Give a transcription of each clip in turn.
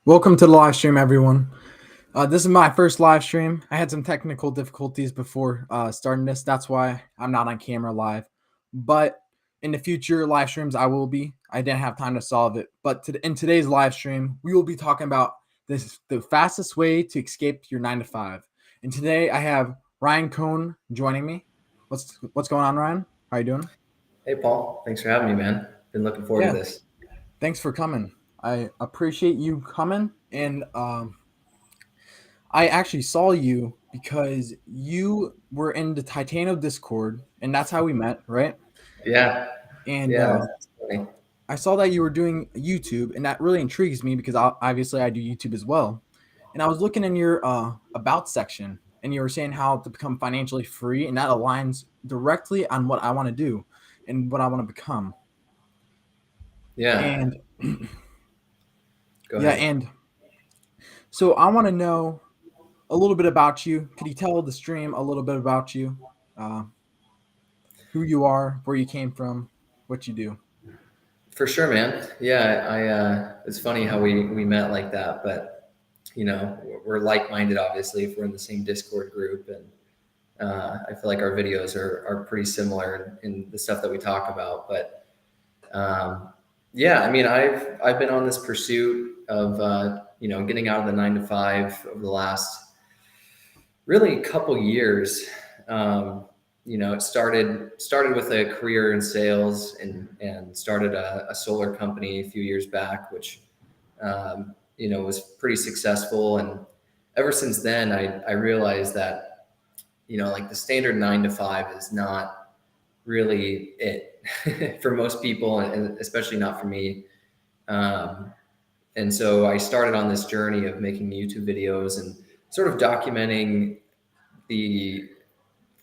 Welcome to the live stream, everyone. This is my first live stream. I had some technical difficulties before starting this. That's why I'm not on camera live. But in the future live streams, I will be. I didn't have time to solve it. But in today's live stream, we will be talking about the fastest way to escape your 9 to 5. And today I have Ryan Cohn joining me. What's going on, Ryan? How you doing? Hey, Paul. Thanks for having me, man. Been looking forward to Yeah, this. thanks for coming. I appreciate you coming and I actually saw you because you were in the Titano Discord, and that's how we met, right? Yeah, And yeah, it's funny. I saw that you were doing YouTube, and that really intrigues me because obviously I do YouTube as well. And I was looking in your about section, and you were saying how to become financially free, and that aligns directly on what I want to do and what I want to become. Yeah, And go yeah, ahead. and so I want to know a little bit about you. Could you tell the stream a little bit about you? Uh, who you are, where you came from, what you do. For sure, man. Yeah, it's funny how we met like that, but we're like-minded, obviously, if we're in the same Discord group, and I feel like our videos are pretty similar in the stuff that we talk about. But yeah, I mean, I've been on this pursuit of getting out of the 9 to 5 over the last really couple years. It started with a career in sales and started a solar company a few years back, which was pretty successful. And ever since then, I realized that like the standard 9 to 5 is not really it for most people, and especially not for me. Um, and so I started on this journey of making YouTube videos and sort of documenting the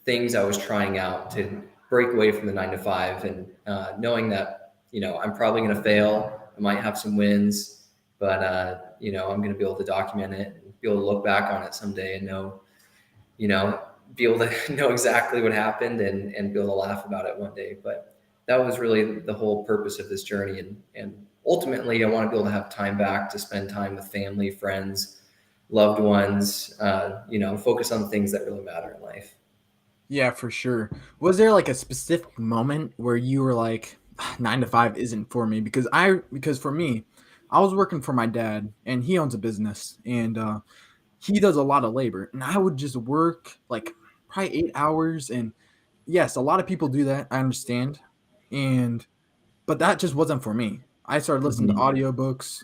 things I was trying out to break away from the 9 to 5, and knowing that I'm probably going to fail. I might have some wins, but I'm going to be able to document it and be able to look back on it someday and know, you know, be able to know exactly what happened and be able to laugh about it one day. But that was really the whole purpose of this journey, and ultimately I want to be able to have time back to spend time with family, friends, loved ones. Focus on things that really matter in life. Yeah, for sure. Was there like a specific moment where you were like, 9 to 5 isn't for me? Because for me, I was working for my dad, and he owns a business, and he does a lot of labor, and I would just work like probably 8 hours. And yes, a lot of people do that. I understand, and but that just wasn't for me. I started listening to Mhm. audiobooks,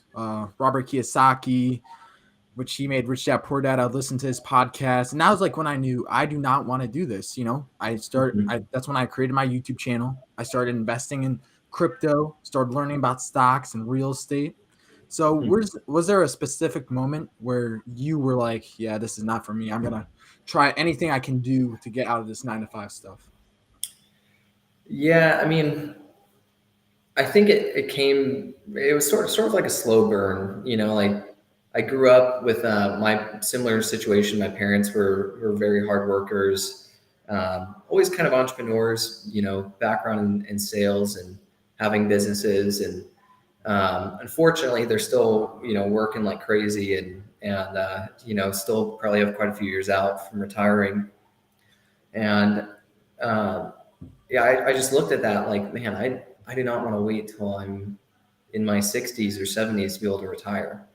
Robert Kiyosaki, which he made Rich Dad Poor Dad. I listened to his podcast, and that was like when I knew I do not want to do this. Mhm. That's when I created my YouTube channel. I started investing in crypto, started learning about stocks and real estate. So, was there a specific moment where you were like, "Yeah, this is not for me. I'm gonna try anything I can do to get out of this 9 to 5 stuff." Yeah, I mean, I think it was sort of like a slow burn, like I grew up with my similar situation. My parents were very hard workers, always kind of entrepreneurs, background in sales and having businesses. And unfortunately, they're still, working like crazy, and still probably have quite a few years out from retiring. And um, yeah, I just looked at that like, man, I do not want to wait till I'm in my 60s or 70s to be able to retire.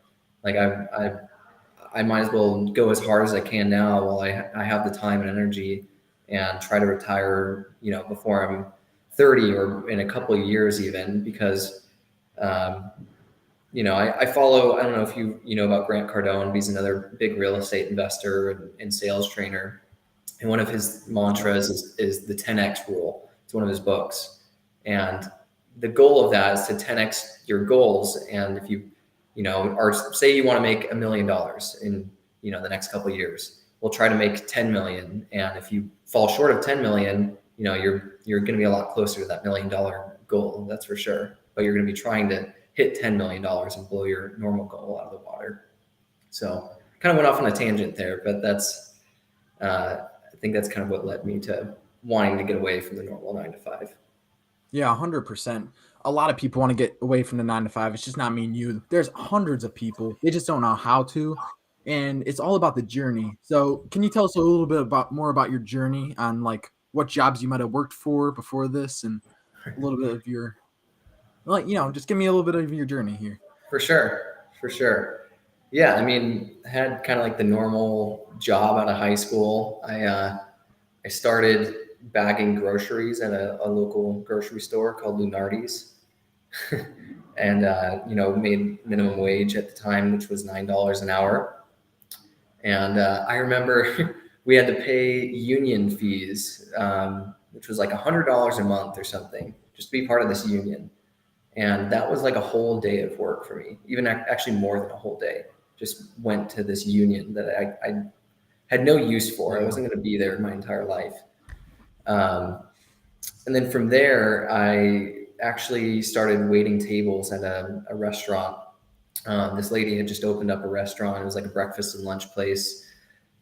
Like I might as well go as hard as I can now while I have the time and energy, and try to retire, before I'm 30 or in a couple of years even, because, um, I follow, I don't know if you know about Grant Cardone. He's another big real estate investor and sales trainer. And one of his mantras is the 10x rule. It's one of his books. And the goal of that is to 10x your goals. And if or say you want to make $1 million in, the next couple of years, we'll try to make 10 million. And if you fall short of 10 million, you're going to be a lot closer to that $1 million goal. That's for sure. But you're going to be trying to hit $10 million and blow your normal goal out of the water. So kind of went off on a tangent there, but I think that's kind of what led me to wanting to get away from the normal 9 to 5. Yeah, 100%. A lot of people want to get away from the 9 to 5. It's just not me and you. There's hundreds of people. They just don't know how to. And it's all about the journey. So, can you tell us a little bit about more about your journey on like what jobs you might have worked for before this and a little bit of your like, just give me a little bit of your journey here. For sure, for sure. Yeah, I mean, I had kind of like the normal job out of high school. I started bagging groceries at a local grocery store called Lunardi's, and made minimum wage at the time, which was $9 an hour. And I remember we had to pay union fees, which was like $100 a month or something, just to be part of this union. And that was like a whole day of work for me, even actually more than a whole day. Just went to this union that I had no use for. I Yeah. wasn't going to be there my entire life. Um, and then from there, I actually started waiting tables at a restaurant. This lady had just opened up a restaurant. It was like a breakfast and lunch place.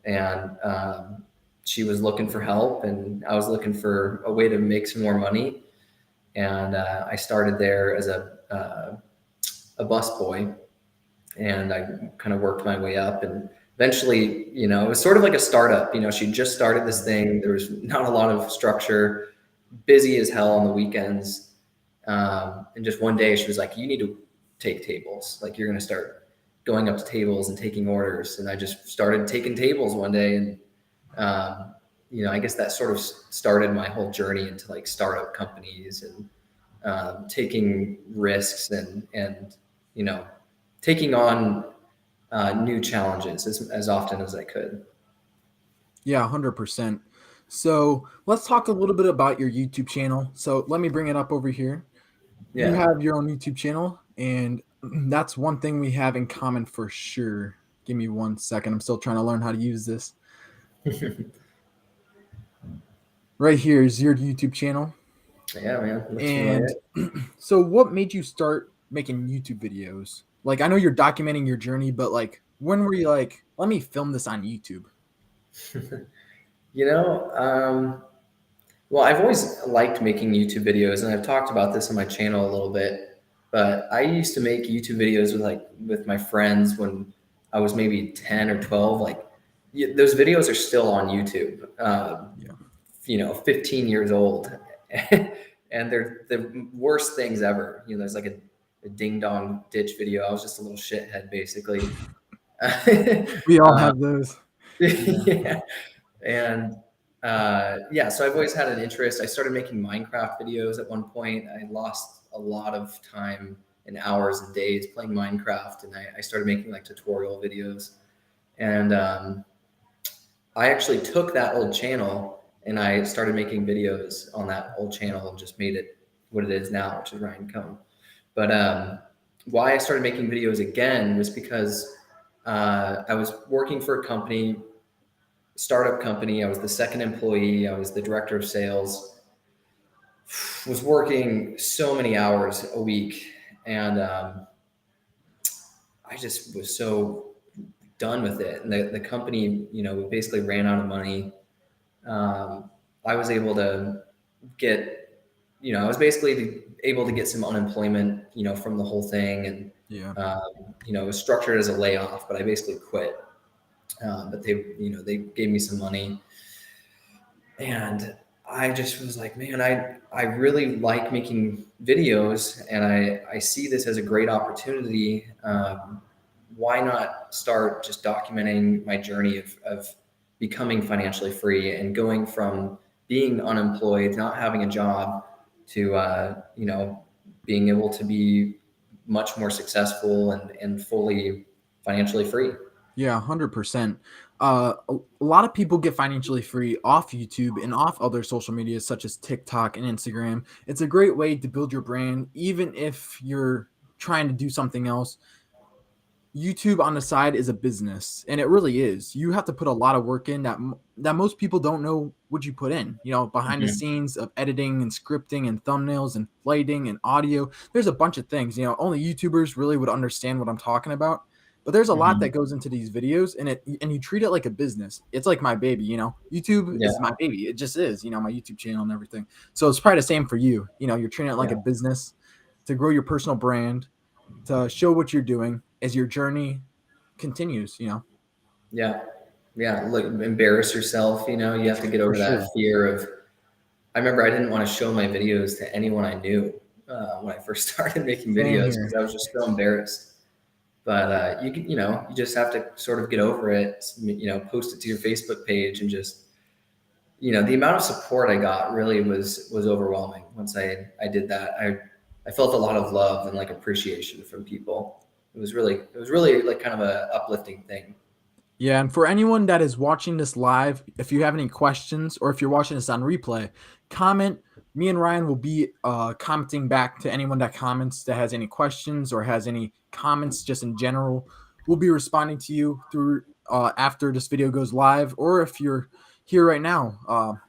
And she was looking for help, and I was looking for a way to make some more money. And I started there as a bus boy, and I kind of worked my way up. And eventually, it was sort of like a startup. She just started this thing. There was not a lot of structure, busy as hell on the weekends. And just one day she was like, you need to take tables. Like, you're going to start going up to tables and taking orders. And I just started taking tables one day. And, I guess that sort of started my whole journey into like startup companies and taking risks and, taking on new challenges as often as I could. Yeah, 100%. So, let's talk a little bit about your YouTube channel. So, let me bring it up over here. You Yeah. have your own YouTube channel, and that's one thing we have in common for sure. Give me 1 second. I'm still trying to learn how to use this. Right here is your YouTube channel. Yeah, man. Looks familiar. And so, what made you start making YouTube videos? Like, I know you're documenting your journey, but like, when were you like, let me film this on YouTube? you know, um, Well, I've always liked making YouTube videos, and I've talked about this on my channel a little bit. But I used to make YouTube videos with my friends when I was maybe 10 or 12. Like, those videos are still on YouTube. Yeah. 15 years old, and they're the worst things ever. There's like a ding dong ditch video. I was just a little shithead, basically. We all uh, have those. Yeah. yeah, and yeah, so I've always had an interest. I started making Minecraft videos at one point. I lost a lot of time and hours and days playing Minecraft, and I started making like tutorial videos. And I actually took that old channel and I started making videos on that old channel and just made it what it is now, which is Ryan Cone. But why I started making videos again was because I was working for a company, startup company. I was the second employee. I was the director of sales. Was working so many hours a week, and I just was so done with it. And the company, basically ran out of money. I was able to get, I was basically able to get some unemployment, from the whole thing. And, Yeah. it was structured as a layoff, but I basically quit. But they gave me some money, and I just was like, man, I really like making videos, and I see this as a great opportunity. Why not start just documenting my journey of becoming financially free and going from being unemployed, not having a job, to being able to be much more successful and fully financially free. Yeah, 100%. A lot of people get financially free off YouTube and off other social medias such as TikTok and Instagram. It's a great way to build your brand, even if you're trying to do something else. YouTube on the side is a business, and it really is. You have to put a lot of work in that most people don't know what you put in. Behind the Mhm. scenes of editing and scripting and thumbnails and lighting and audio. There's a bunch of things. Only YouTubers really would understand what I'm talking about. But there's a lot that Hmm. goes into these videos, and you treat it like a business. It's like my baby, YouTube Yeah. is my baby. It just is, my YouTube channel and everything. So it's probably the same for you. You're treating it like Yeah. a business to grow your personal brand, to show what you're doing as your journey continues. Yeah. Yeah. Look, embarrass yourself. You have to get For over that sure. fear of. I remember I didn't want to show my videos to anyone I knew when I first started making Same videos because here. I was just so embarrassed. But you just have to sort of get over it. Post it to your Facebook page and just, the amount of support I got really was overwhelming. Once I did that, I felt a lot of love and like appreciation from people. It was really like kind of a uplifting thing. Yeah, and for anyone that is watching this live, if you have any questions or if you're watching this on replay, comment. Me and Ryan will be commenting back to anyone that comments that has any questions or has any comments just in general. We'll be responding to you through after this video goes live, or if you're here right now.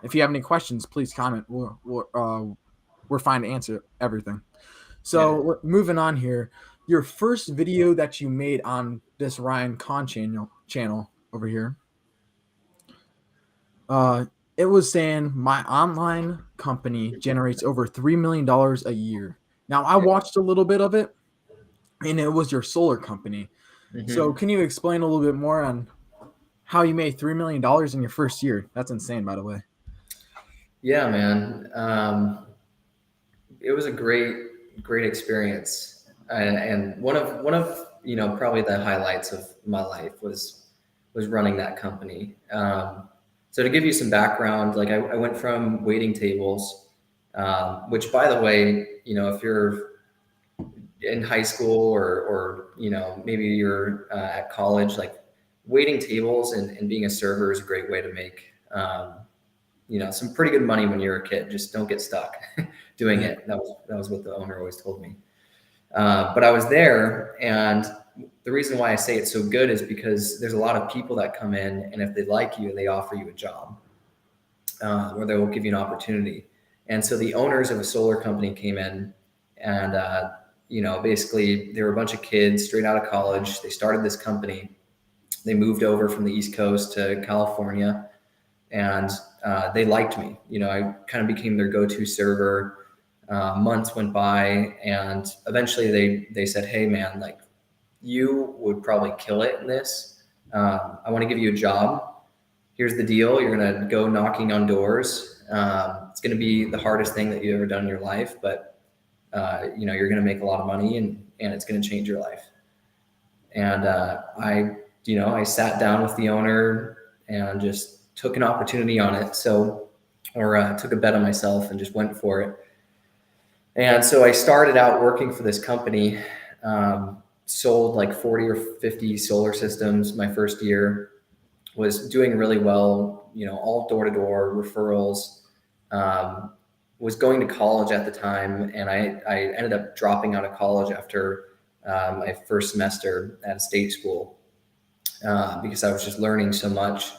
If you have any questions, please comment. We're fine to answer everything. Yeah. So moving on here, your first video that you made on this Ryan Con channel over here, uh, it was saying my online company generates over $3 million a year. Now I watched a little bit of it, and it was your solar company. So Hmm. can you explain a little bit more on how you made $3 million in your first year? That's insane, by the way. Yeah, man. It was a great experience, and one of probably the highlights of my life was running that company. So to give you some background, like I went from waiting tables, which by the way, if you're in high school or maybe you're at college, like waiting tables and being a server is a great way to make some pretty good money when you're a kid. Just don't get stuck doing Yeah. it. That was what the owner always told me. But I was there, and the reason why I say it's so good is because there's a lot of people that come in, and if they like you, they offer you a job, or they will give you an opportunity. And so the owners of a solar company came in, and basically they were a bunch of kids straight out of college. They started this company. They moved over from the East Coast to California, and they liked me. I kind of became their go-to server. Months went by, and eventually they said, "Hey, man, like you would probably kill it in this. I want to give you a job. Here's the deal: you're gonna go knocking on doors. It's gonna be the hardest thing that you've ever done in your life, but you're gonna make a lot of money, and it's gonna change your life." And I sat down with the owner and just took an opportunity on it. So, or took a bet on myself and just went for it. And so I started out working for this company, sold like 40 or 50 solar systems my first year, was doing really well, all door to door referrals. Um, was going to college at the time, and I ended up dropping out of college after my first semester at a state school because I was just learning so much,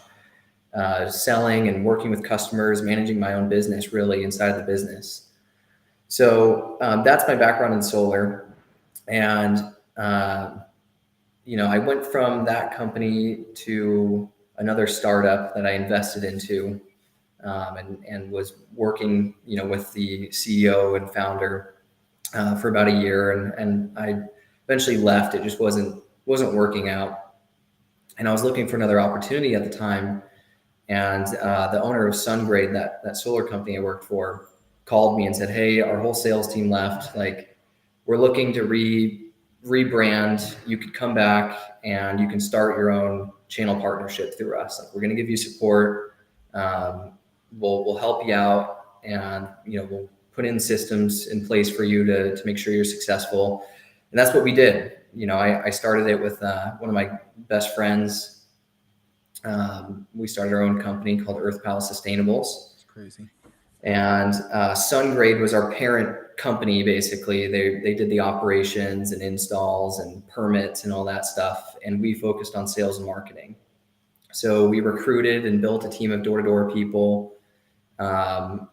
selling and working with customers, managing my own business really inside of the business. So that's my background in solar. And, I went from that company to another startup that I invested into, and was working, with the CEO and founder for about a year. And I eventually left. It just wasn't working out. And I was looking for another opportunity at the time. And the owner of SunGrade, that solar company I worked for, called me and said, "Hey, our whole sales team left. Like, we're looking to rebrand. You could come back and you can start your own channel partnership through us. Like, we're going to give you support. We'll help you out, and we'll put in systems in place for you to make sure you're successful." And that's what we did. I started it with one of my best friends. We started our own company called Earth Palace Sustainables, It's crazy. and SunGrade was our parent company. Basically, they did the operations and installs and permits and all that stuff, and we focused on sales and marketing. So we recruited and built a team of door-to-door people. Um,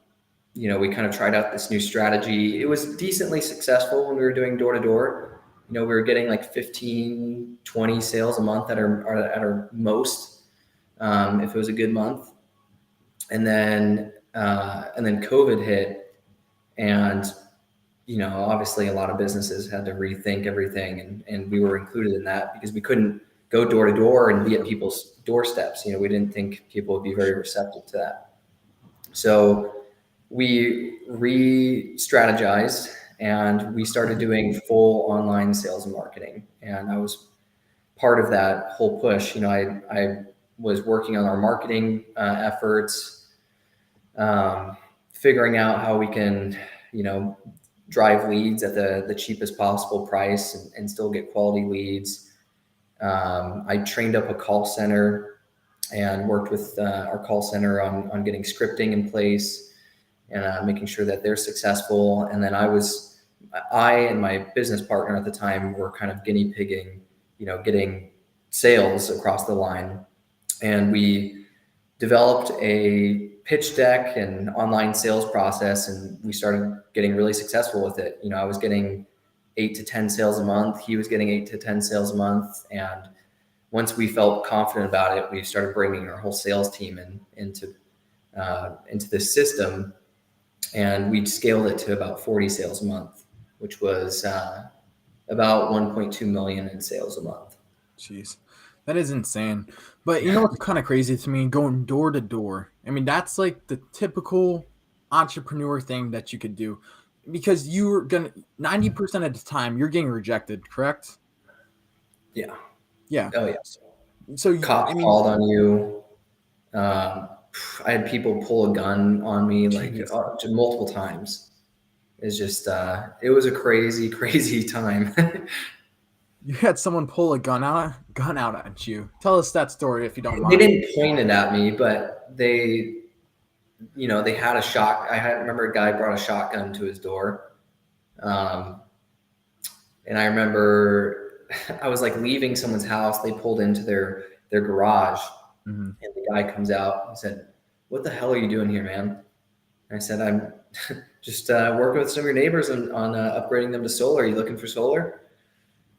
we kind of tried out this new strategy. It was decently successful when we were doing door-to-door, we were getting like 15, 20 sales a month at our most, if it was a good month. And then COVID hit, and obviously a lot of businesses had to rethink everything, and we were included in that because we couldn't go door to door and be at people's doorsteps. We didn't think people would be very receptive to that. So we re-strategized and we started doing full online sales and marketing. And I was part of that whole push. I was working on our marketing efforts, figuring out how we can, drive leads at the cheapest possible price and still get quality leads. I trained up a call center and worked with our call center on getting scripting in place and making sure that they're successful. And then I and my business partner at the time were kind of guinea pigging, getting sales across the line. And we developed a pitch deck and online sales process, and we started getting really successful with it. I was getting 8 to 10 sales a month. He was getting 8 to 10 sales a month. And once we felt confident about it, we started bringing our whole sales team into this system, and we scaled it to about 40 sales a month, which was about 1.2 million in sales a month. Jeez, that is insane. But what's kind of crazy to me? Going door to door. I mean, that's like the typical entrepreneur thing that you could do, because you're gonna 90% of the time you're getting rejected, correct? Yeah. Yeah. Oh yeah. So Cops I mean, called on you. Um, I had people pull a gun on me like jeez, multiple times. It's just it was a crazy, crazy time. you had someone pull a gun out at you. Tell us that story if you don't They mind. didn't point it at me, but they had a shot. Remember a guy brought a shotgun to his door. Um, and I remember I was like leaving someone's house. They pulled into their garage, Mm-hmm. and the guy comes out and said, "What the hell are you doing here, man?" And I said, "I'm just working with some of your neighbors on upgrading them to solar. Are you looking for solar?"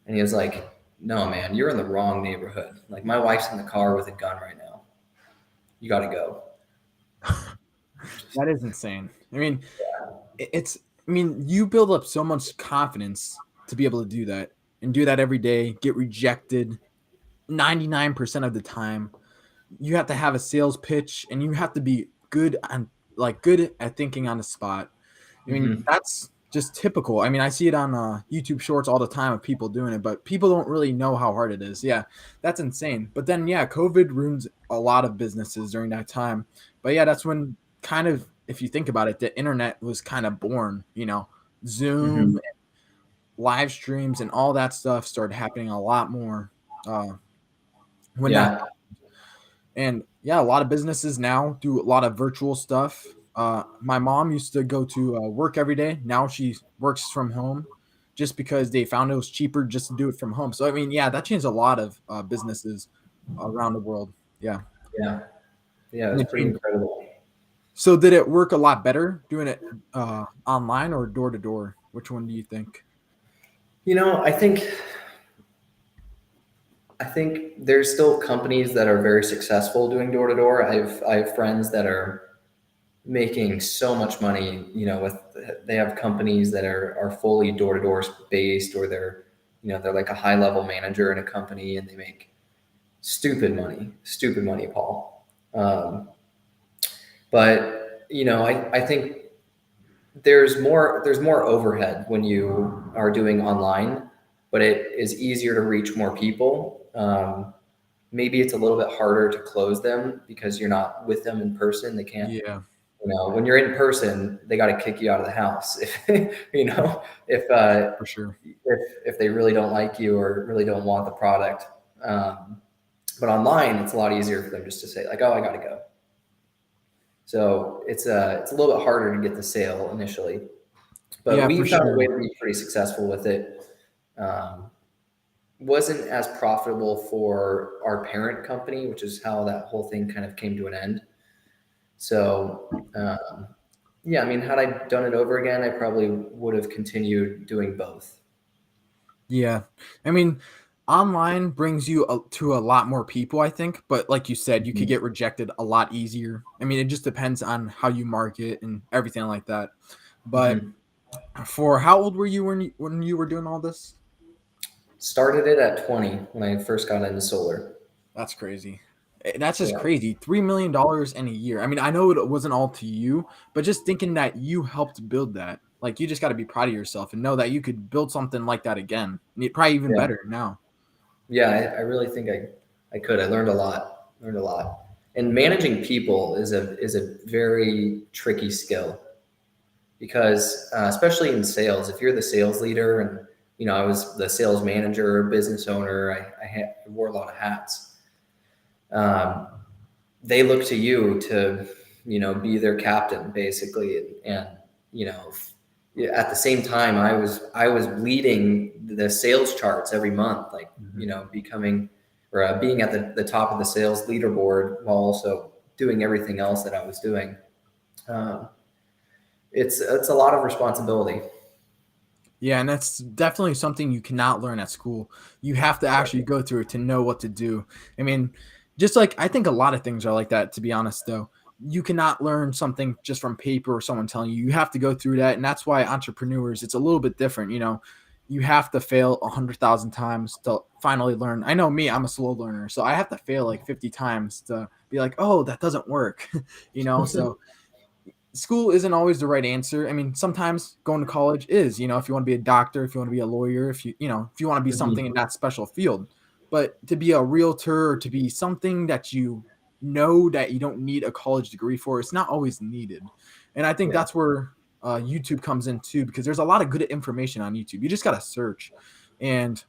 And he was like, "No, man, you're in the wrong neighborhood. Like, my wife's in the car with a gun right now. You got to go." That is insane. I mean, it's. I mean, you build up so much confidence to be able to do that and do that every day. Get rejected 99% of the time. You have to have a sales pitch, and you have to be good at thinking on the spot. I mean, Mm-hmm. that's just typical. I mean, I see it on YouTube Shorts all the time of people doing it, but people don't really know how hard it is. Yeah, that's insane. But then, yeah, COVID ruins a lot of businesses during that time. But yeah, that's when kind of, if you think about it, the internet was kind of born. Mm-hmm. Zoom, live streams, and all that stuff started happening a lot more when that. Yeah. And yeah, a lot of businesses now do a lot of virtual stuff. My mom used to go to work every day. Now she works from home just because they found it was cheaper just to do it from home. So, I mean, yeah, that changed a lot of businesses around the world. Yeah. Yeah. Yeah. It And was it pretty changed. incredible. So, did it work a lot better doing it online or door to door? Which one do you think? I think there's still companies that are very successful doing door to door. I have friends that are making so much money. They have companies that are fully door to door based, or they're like a high level manager in a company, and they make stupid money, Paul. But I think there's more overhead when you are doing online, but it is easier to reach more people. Maybe it's a little bit harder to close them because you're not with them in person. They can't, Yeah, when you're in person, they got to kick you out of the house. If for sure. if they really don't like you or really don't want the product. But online, it's a lot easier for them just to say like, "Oh, I got to go." So it's a little bit harder to get the sale initially, but Yeah, we for found a way sure. to be pretty successful with it. Um, wasn't as profitable for our parent company, which is how that whole thing kind of came to an end. So yeah, I mean, had I done it over again, I probably would have continued doing both. Yeah. I mean, online brings you to a lot more people, I think, but like you said, you could Mhm. get rejected a lot easier. I mean, it just depends on how you market and everything like that. But Mhm. for how old were you when you were doing all this? Started it at 20 when I first got into solar. That's crazy. That's just Yeah. crazy. $3 million in a year. I mean, I know it wasn't all to you, but just thinking that you helped build that, like you just got to be proud of yourself and know that you could build something like that again. Probably even Yeah. better now. Yeah. I really think I could. I learned a lot. Learned a lot. And managing people is a very tricky skill because, especially in sales, if you're the sales leader and I was the sales manager, business owner, I wore a lot of hats. Um, they look to you to be their captain basically, and you know at the same time I was leading the sales charts every month, like Mhm. becoming or being at the top of the sales leaderboard while also doing everything else that I was doing. um, it's a lot of responsibility. Yeah, and that's definitely something you cannot learn at school. You have to actually go through it to know what to do. I mean, just like I think a lot of things are like that, to be honest, though. You cannot learn something just from paper or someone telling you. You have to go through that. And that's why entrepreneurs, it's a little bit different. You have to fail 100,000 times to finally learn. I know me, I'm a slow learner. So I have to fail like 50 times to be like, oh, that doesn't work. So school isn't always the right answer. I mean, sometimes going to college is, if you want to be a doctor, if you want to be a lawyer, if you want to be something in Mhm. that special field. But to be a realtor or to be something that you know that you don't need a college degree for, it's not always needed. And I think Yeah. that's where YouTube comes in too, because there's a lot of good information on YouTube. You just got to search. And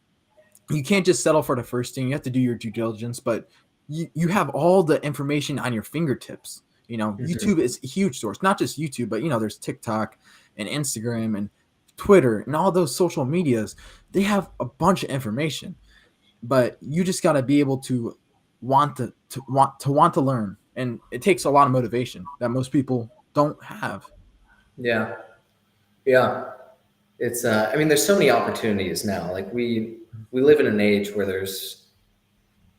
you can't just settle for the first thing. You have to do your due diligence, but you have all the information on your fingertips. Mhm. YouTube is a huge source, not just YouTube, but there's TikTok and Instagram and Twitter and all those social medias. They have a bunch of information, but you just got to be able to want to learn, and it takes a lot of motivation that most people don't have. Yeah. Yeah. I mean, there's so many opportunities now. Like we live in an age where there's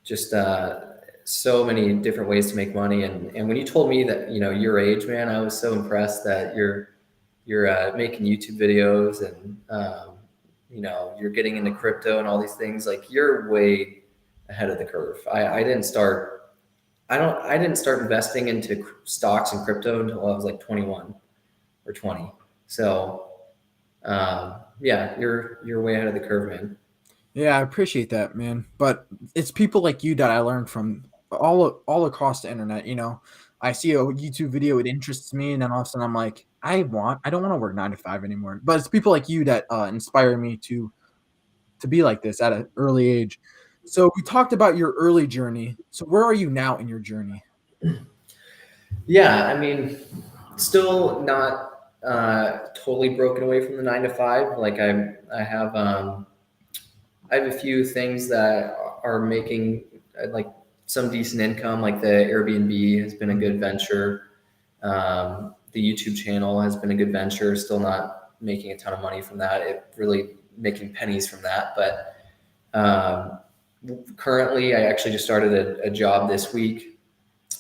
just so many different ways to make money. And when you told me that your age, man, I was so impressed that you're making YouTube videos, and you're getting into crypto and all these things. Like you're way ahead of the curve. I didn't start. I didn't start investing into stocks and crypto until I was like 21 or 20. So yeah, you're way ahead of the curve, man. Yeah, I appreciate that, man. But it's people like you that I learned from all across the internet. I see a YouTube video, it interests me, and then all of a sudden I'm like, I don't want to work 9 to 5 anymore. But it's people like you that inspire me to be like this at an early age. So we talked about your early journey. So where are you now in your journey? Yeah, I mean, still not totally broken away from the 9 to 5. Like I have a few things that are making like some decent income. Like the Airbnb has been a Mhm. good venture. The YouTube channel has been a good venture. Still not making a ton of money from that. It really making pennies from that. But um, currently, I actually just started a job this week,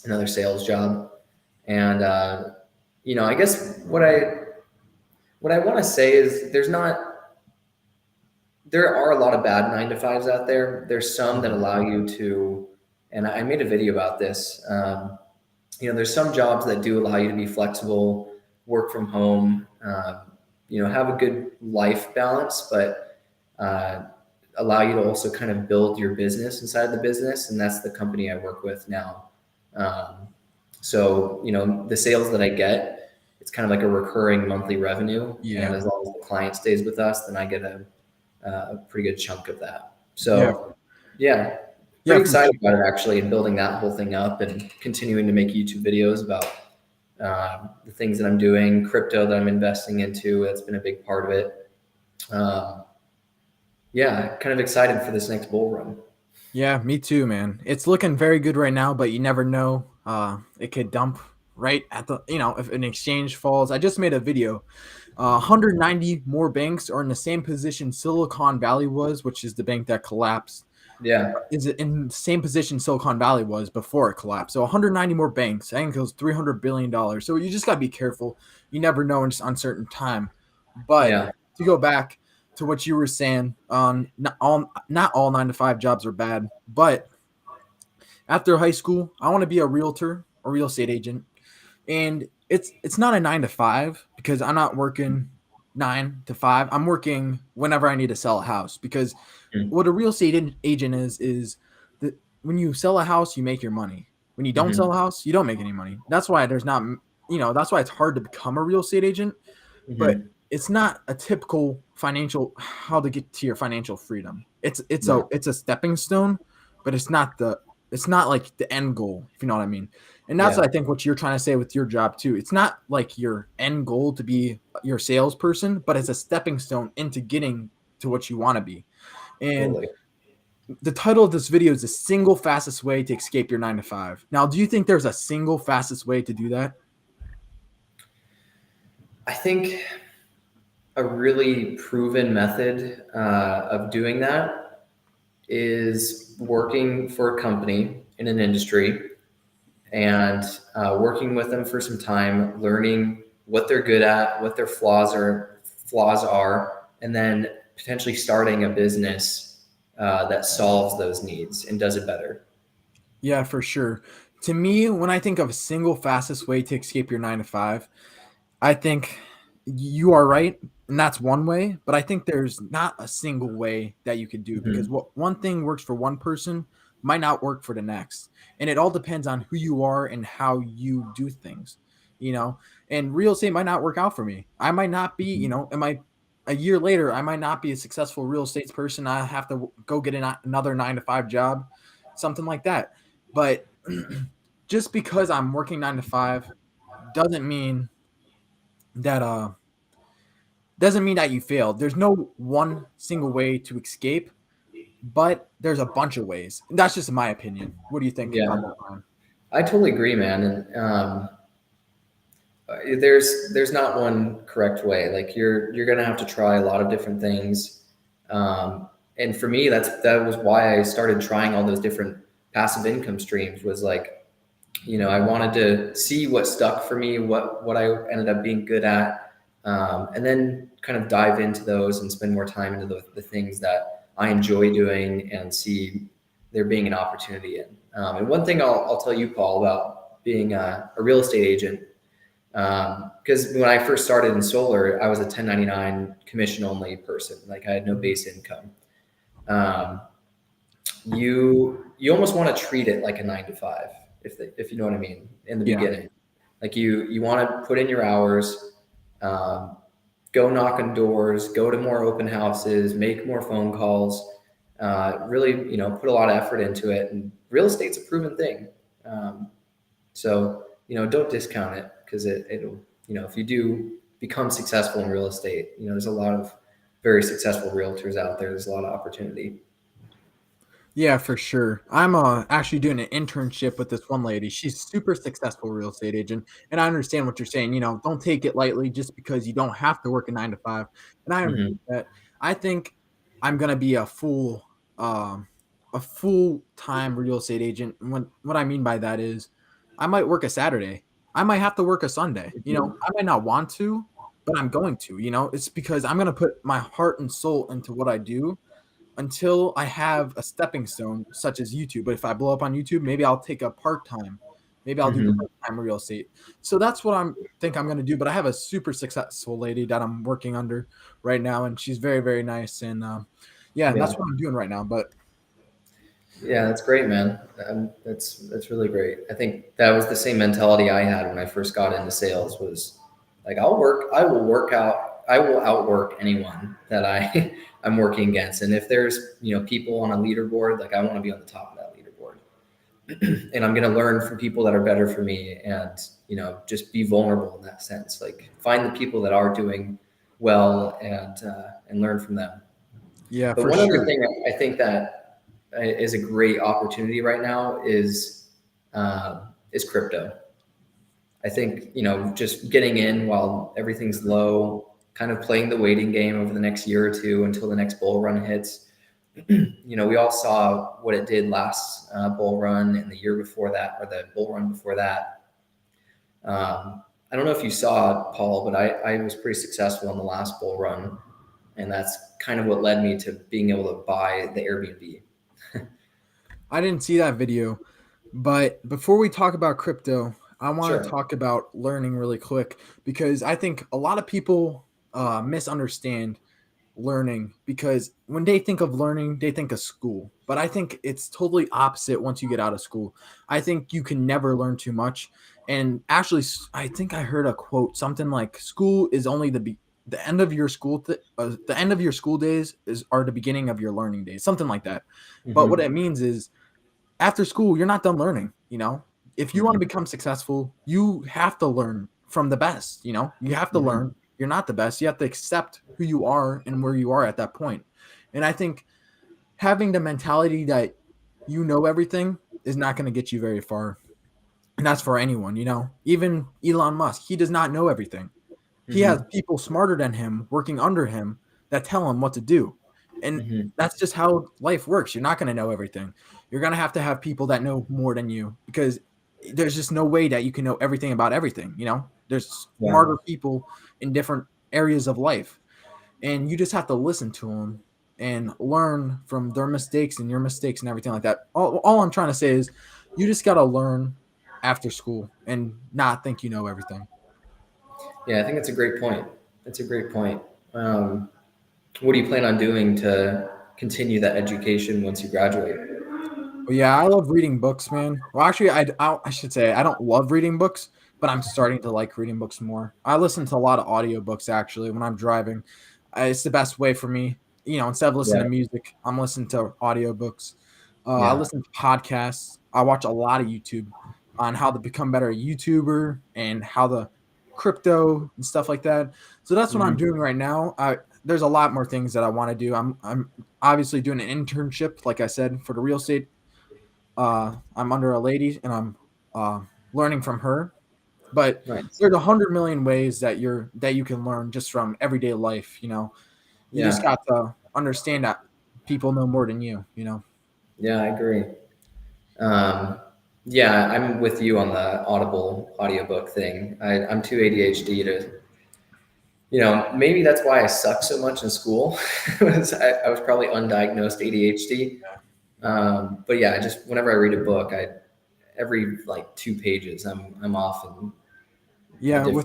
another sales job, and I guess what I want to say is there are a lot of bad 9 to 5s out there. There's some that Mhm. allow you to, and I made a video about this. There's some jobs that do allow you to be flexible, work from home, have a good life balance, but uh, allow you to also kind of build your business inside the business. And that's the company I work with now. Um, so, the sales that I get, it's kind of like a recurring monthly revenue. And Yeah. as long as the client stays with us, then I get a pretty good chunk of that. Yeah. So, yeah, Yeah, pretty for excited sure. about it actually, and building that whole thing up and continuing to make YouTube videos about the things that I'm doing, crypto that I'm investing into. That's been a big part of it. Um, yeah, kind of excited for this next bull run. Yeah, me too, man. It's looking very good right now, but you never know. It could dump right at the, if an exchange falls. I just made a video. 190 more banks are in the same position Silicon Valley was, which is the bank that collapsed, Yeah. is in the same position Silicon Valley was before it collapsed. So 190 more banks. I think it was $300 billion. So you just got to be careful. You never know in just uncertain time. But Yeah. to go back to what you were saying, not all 9 to 5 jobs are bad. But after high school, I want to be a realtor, a real estate agent, and it's not a 9 to 5 because I'm not working 9 to 5. I'm working whenever I need to sell a house, because Mm-hmm. what a real estate agent is that when you sell a house, you make your money. When you don't Mm-hmm. sell a house, you don't make any money. That's why there's not, that's why it's hard to become a real estate agent. But Mm-hmm. it's not a typical financial how to get to your financial freedom. It's a No. it's a stepping stone, but it's not like the end goal, if you know what I mean. And that's Yeah. what I think what you're trying to say with your job too. It's not like your end goal to be your salesperson, but it's a stepping stone into getting to what you want to be. And Totally. the title of this video is the single fastest way to escape your 9 to 5. Now, do you think there's a single fastest way to do that? I think a really proven method of doing that is working for a company in an industry and working with them for some time, learning what they're good at, what their flaws are, and then potentially starting a business that solves those needs and does it better. Yeah, for sure. To me, when I think of a single fastest way to escape your 9 to 5, I think you are right, and that's one way. But I think there's not a single way that you could do, because Mm-hmm. what one thing works for one person might not work for the next, and it all depends on who you are and how you do things. You know, and real estate might not work out for me. I might not be. Am I? A year later, I might not be a successful real estate person. I have to go get another 9 to 5 job, something like that. But just because I'm working 9 to 5 doesn't mean that you failed. There's no one single way to escape, but there's a bunch of ways. That's just my opinion. What do you think Yeah, on that, Ryan? I totally agree, man. And there's not one correct way. Like you're gonna have to try a lot of different things. And for me, that was why I started trying all those different passive income streams. Was like, I wanted to see what stuck for me, what I ended up being good at, and then kind of dive into those and spend more time into the things that I enjoy doing and see there being an opportunity in. And one thing I'll tell you, Paul, about being a real estate agent, because when I first started in solar, I was a 1099 commission only person. Like I had no base income. Um, you almost want to treat it like a 9 to 5, if you know what I mean, in the Yeah. beginning. Like you want to put in your hours, um, go knock on doors, go to more open houses, make more phone calls, really, put a lot of effort into it. And real estate's a proven thing. So, don't discount it, because it'll, if you do become successful in real estate, there's a lot of very successful realtors out there. There's a lot of opportunity. Yeah, for sure. I'm actually doing an internship with this one lady. She's super successful real estate agent, and I understand what you're saying. Don't take it lightly just because you don't have to work a 9 to 5. And I understand Hmm. that. I think I'm gonna be um, a full time real estate agent. And what I mean by that is, I might work a Saturday. I might have to work a Sunday. I might not want to, but I'm going to. It's because I'm gonna put my heart and soul into what I do until I have a stepping stone such as YouTube. But if I blow up on YouTube, maybe I'll take a part time. Maybe I'll do Hmm. part time real estate. So that's what I'm going to do. But I have a super successful lady that I'm working under right now, and she's very very nice. And yeah, and Yeah. that's what I'm doing right now. But Yeah, that's great, man. That's really great. I think that was the same mentality I had when I first got into sales. Was like, I will outwork anyone that I'm working against. And if there's people on a leaderboard, like I want to be on the top of that leaderboard, and I'm going to learn from people that are better for me, and just be vulnerable in that sense. Like find the people that are doing well, and learn from them. yeah, But for one other sure. thing I think that is a great opportunity right now is crypto. I think, just getting in while everything's low, kind of playing the waiting game over the next year or two until the next bull run hits. We all saw what it did last bull run and the year before that, or the bull run before that. I don't know if you saw it, Paul, but I was pretty successful in the last bull run. And that's kind of what led me to being able to buy the Airbnb. I didn't see that video, but before we talk about crypto, I want to Sure. talk about learning really quick because I think a lot of people misunderstand learning because when they think of learning, they think of school. But I think it's totally opposite once you get out of school. I think you can never learn too much. And actually, I think I heard a quote something like school is only the end of your the end of your school days are the beginning of your learning days, something like that. But what Mm-hmm. it means is after school, you're not done learning, If you want to Mm-hmm. become successful, you have to learn from the best, You have to Mm-hmm. learn. You're not the best. You have to accept who you are and where you are at that point. And I think having the mentality that you know everything is not going to get you very far. And that's for anyone, Even Elon Musk, he does not know everything. He has Mm-hmm. people smarter than him working under him that tell him what to do. And Mm-hmm. that's just how life works. You're not going to know everything. You're going to have people that know more than you because there's just no way that you can know everything about everything, There's Yeah. smarter people in different areas of life, and you just have to listen to them and learn from their mistakes and your mistakes and everything like that. All I'm trying to say is you just got to learn after school and not think you know everything. Yeah, I think that's a great point. That's a great point. What do you plan on doing to continue that education once you graduate? Well, yeah, I love reading books, man. Well, actually, I should say I don't love reading books, but I'm starting to like reading books more. I listen to a lot of audiobooks actually when I'm driving. It's the best way for me. Instead of listening Yeah. to music, I'm listening to audiobooks. I Yeah. listen to podcasts. I watch a lot of YouTube on how to become better YouTuber and how the crypto and stuff like that. So that's what I'm Mm-hmm. doing right now. There's a lot more things that I want to do. I'm obviously doing an internship, like I said, for the real estate. I'm under a lady and I'm learning from her. But Nice. there's 100 million ways that you can learn just from everyday life. You just Yeah. got to understand that people know more than you. Yeah, I agree. Um, yeah, I'm with you on the Audible audiobook thing. I'm too ADHD to, maybe that's why I suck so much in school. I was probably undiagnosed ADHD. But yeah, I just whenever I read a book, every like 2 pages, I'm off in a Yeah, different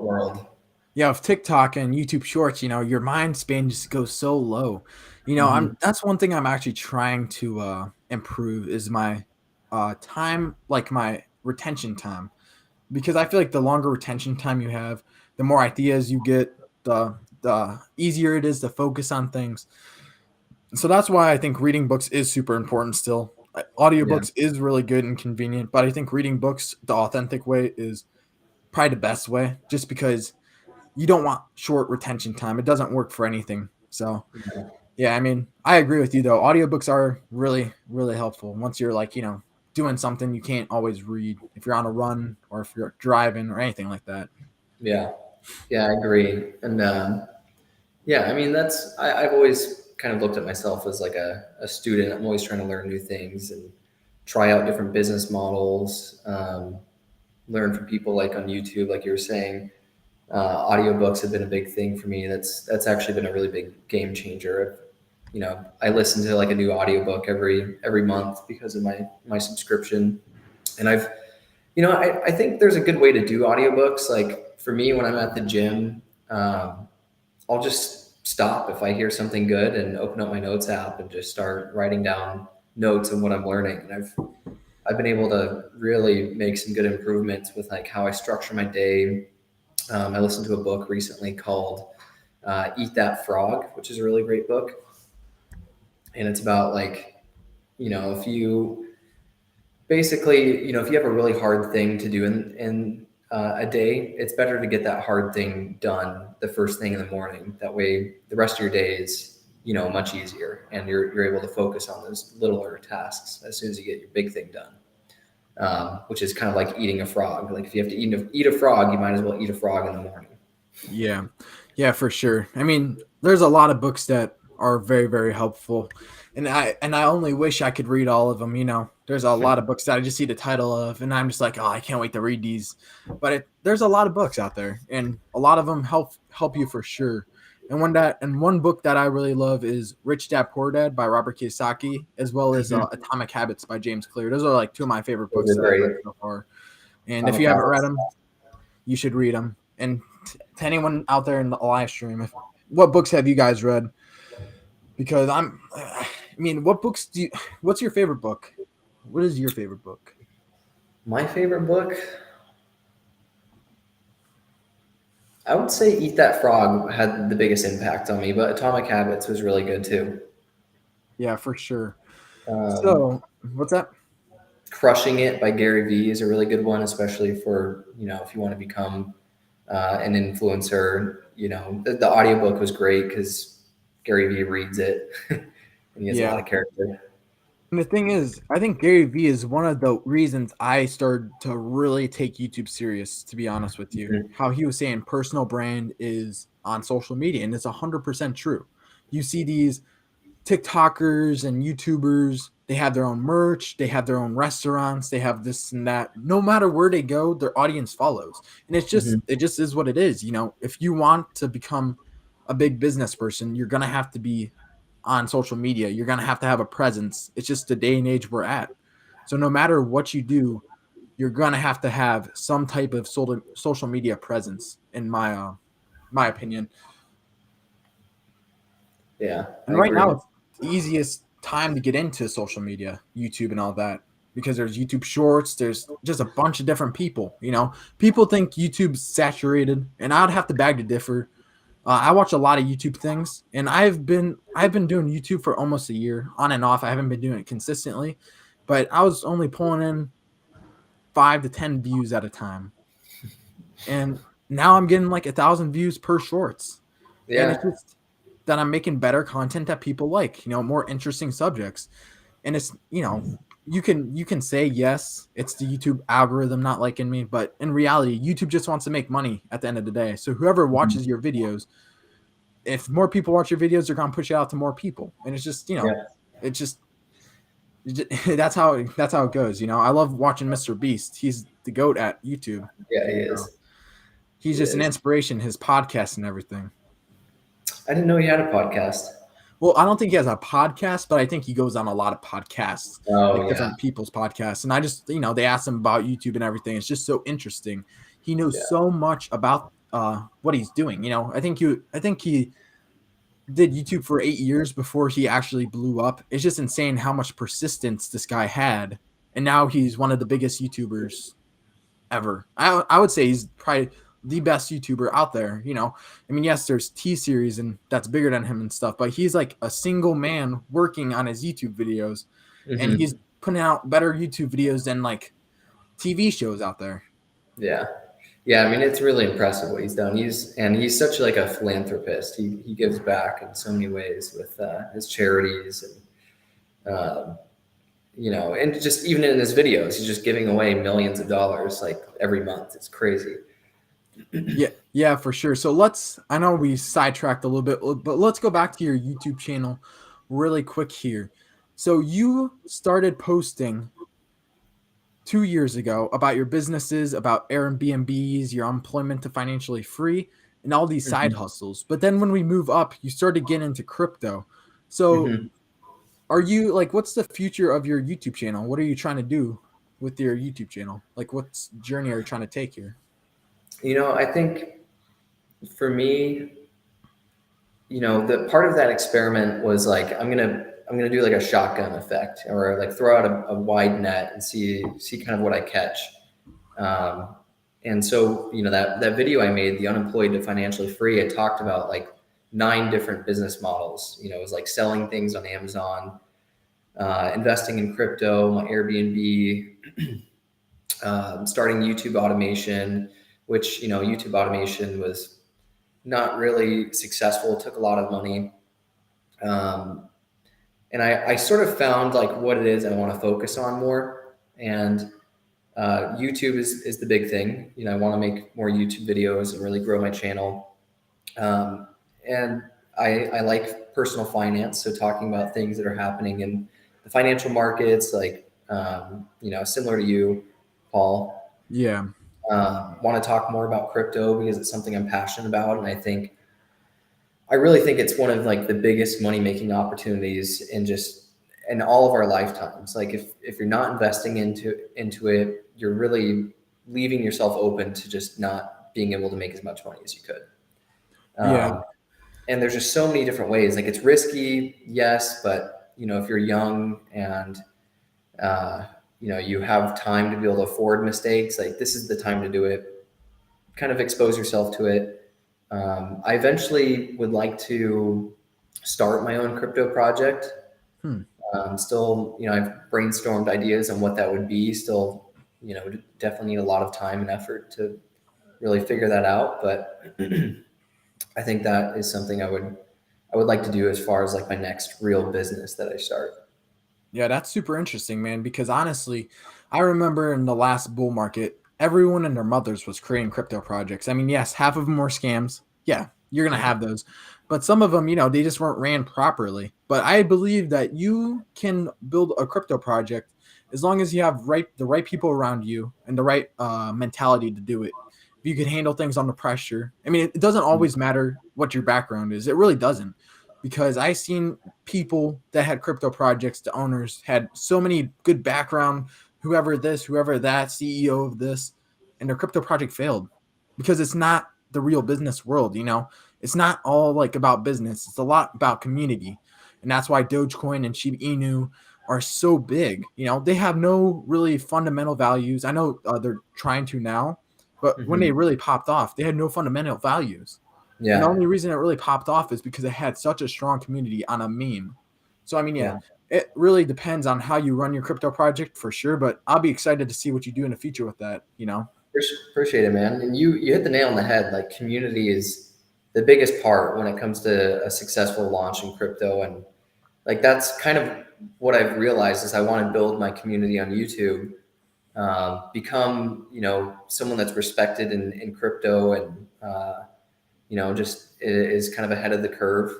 world. with TikTok and YouTube Shorts, your mind span just goes so low. Hmm. That's one thing I'm actually trying to improve is my time, like my retention time. Because I feel like the longer retention time you have, the more ideas you get, the easier it is to focus on things. So that's why I think reading books is super important still. Yeah, Audiobooks is really good and convenient, but I think reading books the authentic way is probably the best way just because you don't want short retention time. It doesn't work for anything. So, yeah, I mean, I agree with you though. Audiobooks are really really helpful once you're like, doing something you can't always read if you're on a run or if you're driving or anything like that. yeah, yeah. I agree. And yeah, I mean I've always kind of looked at myself as like a student. I'm always trying to learn new things and try out different business models. Learn from people like on YouTube, like you were saying. Audiobooks have been a big thing for me. That's actually been a really big game changer. I listen to like a new audiobook every month because of my subscription. And I think there's a good way to do audiobooks. Like for me, when I'm at the gym, I'll just stop if I hear something good and open up my notes app and just start writing down notes on what I'm learning. And I've been able to really make some good improvements with like how I structure my day. I listened to a book recently called Eat That Frog, which is a really great book. And it's about like, if you basically, if you have a really hard thing to do in a day, it's better to get that hard thing done the first thing in the morning. That way, the rest of your day is, much easier and you're able to focus on those littler tasks as soon as you get your big thing done. which is kind of like eating a frog. Like if you have to eat a frog, you might as well eat a frog in the morning. Yeah. Yeah, for sure. I mean, there's a lot of books that are very, very helpful. And I only wish I could read all of them, you know. There's a lot of books that I just see the title of and I'm just like, "Oh, I can't wait to read these." But there's a lot of books out there and a lot of them help you for sure. And one book that I really love is Rich Dad Poor Dad by Robert Kiyosaki, as well as Mhm. Atomic Habits by James Clear. Those are like two of my favorite Those books are that I've great. read so far. And if Atomic you haven't read Habits. them, you should read them. And to anyone out there in the live stream, what books have you guys read? Because I mean, what's your favorite book? What is your favorite book? My favorite book, I would say Eat That Frog had the biggest impact on me, but Atomic Habits was really good too. Yeah, for sure. Um, So, what's that? Crushing It by Gary Vee is a really good one, especially for, if you want to become an influencer. The audiobook was great because Gary Vee reads it and he has a lot Yeah. of character. And the thing is, I think Gary Vee is one of the reasons I started to really take YouTube serious, to be honest with you. Mhm. How he was saying personal brand is on social media, and it's 100% true. You see these TikTokers and YouTubers, they have their own merch, they have their own restaurants, they have this and that. No matter where they go, their audience follows. And Mhm. it just is what it is. You know, if you want to become a big business person, you're gonna have to be on social media. You're gonna have to have a presence. It's just the day and age we're at. So no matter what you do, you're gonna have to have some type of social media presence, in my opinion. Yeah, I And right now, agree. it's the easiest time to get into social media, YouTube and all that, because there's YouTube Shorts. There's just a bunch of different people. You know, people think YouTube's saturated, and I'd have to beg to differ. I watch a lot of YouTube things, and I've been doing YouTube for almost a year, on and off. I haven't been doing it consistently, but I was only pulling in 5 to 10 views at a time, and now I'm getting like 1,000 views per shorts. And it's Yeah. just that I'm making better content that people like, you know, more interesting subjects. And it's, you know, you can say yes, it's the YouTube algorithm not liking me, but in reality, YouTube just wants to make money at the end of the day. So whoever Mhm. watches your videos, if more people watch your videos, they're gonna push it out to more people. And it's just, Yeah. it's just that's how it goes. You know, I love watching Mr. Beast. He's the goat at YouTube. Yeah, he So is. he's He just an is. inspiration. His podcast and everything. I didn't know he had a podcast. Well, I don't think he has a podcast, but I think he goes on a lot of podcasts, like Oh yeah. different people's podcasts. And I just, they asked him about YouTube and everything. It's just so interesting. He knows Yeah. so much about what he's doing. You know, I think he did YouTube for 8 years before he actually blew up. It's just insane how much persistence this guy had, and now he's one of the biggest YouTubers ever. I would say he's probably the best YouTuber out there. You know, I mean, yes, there's T series and that's bigger than him and stuff, but he's like a single man working on his YouTube videos, and Hmm. he's putting out better YouTube videos than like TV shows out there. Yeah. Yeah, I mean it's really impressive what he's done. He's such like a philanthropist. He gives back in so many ways with his charities and and just even in his videos, he's just giving away millions of dollars like every month. It's crazy. Yeah, yeah, for sure. So I know we sidetracked a little bit, but let's go back to your YouTube channel really quick here. So you started posting 2 years ago about your businesses, about Airbnbs, your employment to financially free, and all these side Hmm. hustles. But then when we move up, you started getting into crypto. So Hmm. are you like, what's the future of your YouTube channel? What are you trying to do with your YouTube channel? Like, what's journey are you trying to take here? I think for me, the part of that experiment was like I'm gonna do like a shotgun effect or like throw out a wide net and see kind of what I catch. Um, and so that video I made, the unemployed to financially free, I talked about like 9 different business models. It was like selling things on Amazon, investing in crypto, my Airbnb, starting YouTube automation, which YouTube automation was not really successful. It took a lot of money. Um, and I sort of found like what it is I want to focus on more. And YouTube is the big thing. You know, I want to make more YouTube videos and really grow my channel. And I like personal finance, so talking about things that are happening in the financial markets, like you know, similar to you, Paul. Yeah. Want to talk more about crypto because it's something I'm passionate about, and I really think it's one of like the biggest money making opportunities in just in all of our lifetimes. Like if you're not investing into it, you're really leaving yourself open to just not being able to make as much money as you could. Yeah. Um, and there's just so many different ways. Like it's risky, yes, but you know if you're young and uh, you know you have time to be able to afford mistakes, like this is the time to do it. Kind of expose yourself to it. I eventually would like to start my own crypto project. Hmm. Still, you know, I've brainstormed ideas on what that would be. Still, you know, definitely need a lot of time and effort to really figure that out. But I think that is something I would like to do as far as like my next real business that I start. Yeah, that's super interesting, man, because honestly, I remember in the last bull market, everyone and their mothers was creating crypto projects. I mean, yes, half of them were scams. Yeah, you're going to have those. But some of them, they just weren't ran properly. But I believe that you can build a crypto project as long as you have the right people around you and the right mentality to do it. If you can handle things under pressure. I mean, it doesn't always matter what your background is. It really doesn't. Because I seen people that had crypto projects, the owners had so many good background, whoever this, whoever that, CEO of this, and their crypto project failed because it's not the real business world. It's not all like about business. It's a lot about community. And that's why Dogecoin and Shiba Inu are so big. They have no really fundamental values. I know they're trying to now, but when they Hmm. really popped off, they had no fundamental values. And the Yeah, only reason it really popped off is because it had such a strong community on a meme. So, I mean, yeah, yeah. it really depends on how you run your crypto project for sure. But I'll be excited to see what you do in the future with that. Appreciate it, man. And you hit the nail on the head. Like community is the biggest part when it comes to a successful launch in crypto, and like that's kind of what I've realized is I want to build my community on YouTube, become someone that's respected in crypto, and just is kind of ahead of the curve,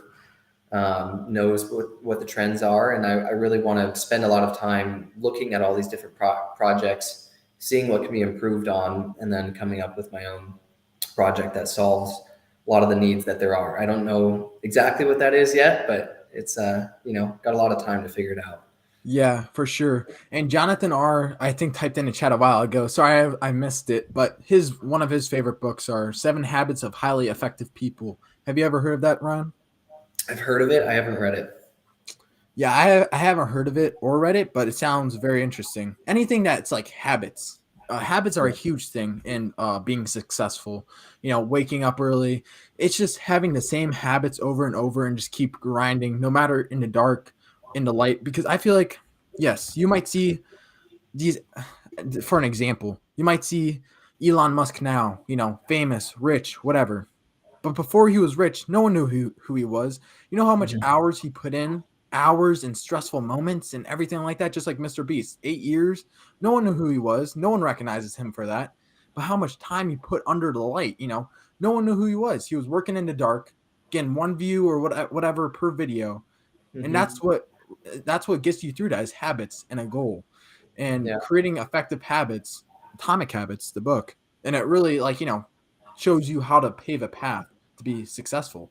knows what the trends are, and I really want to spend a lot of time looking at all these different projects, seeing what can be improved on, and then coming up with my own project that solves a lot of the needs that there are. I don't know exactly what that is yet, but it's got a lot of time to figure it out. Yeah, for sure. And Jonathan R, I think typed in the chat a while ago. Sorry, I missed it, but his one of his favorite books are Seven Habits of Highly Effective People. Have you ever heard of that, Ron? I've heard of it. I haven't read it. Yeah, I haven't heard of it or read it, but it sounds very interesting. Anything that's like habits. Habits are a Yeah. huge thing in being successful. Waking up early. It's just having the same habits over and over and just keep grinding, no matter in the dark, in the light. Because I feel like, yes, you might see these, for an example, you might see Elon Musk now, famous, rich, whatever. But before he was rich, no one knew who he was. You know how much Mhm. hours he put in, hours and stressful moments and everything like that, just like Mr. Beast. 8 years, no one knew who he was. No one recognizes him for that. But how much time he put under the light, no one knew who he was. He was working in the dark, getting one view or whatever per video, and Mhm. that's what gets you through that is habits and a goal, and Yeah. creating effective habits. Atomic Habits, the book, and it really shows you how to pave a path to be successful.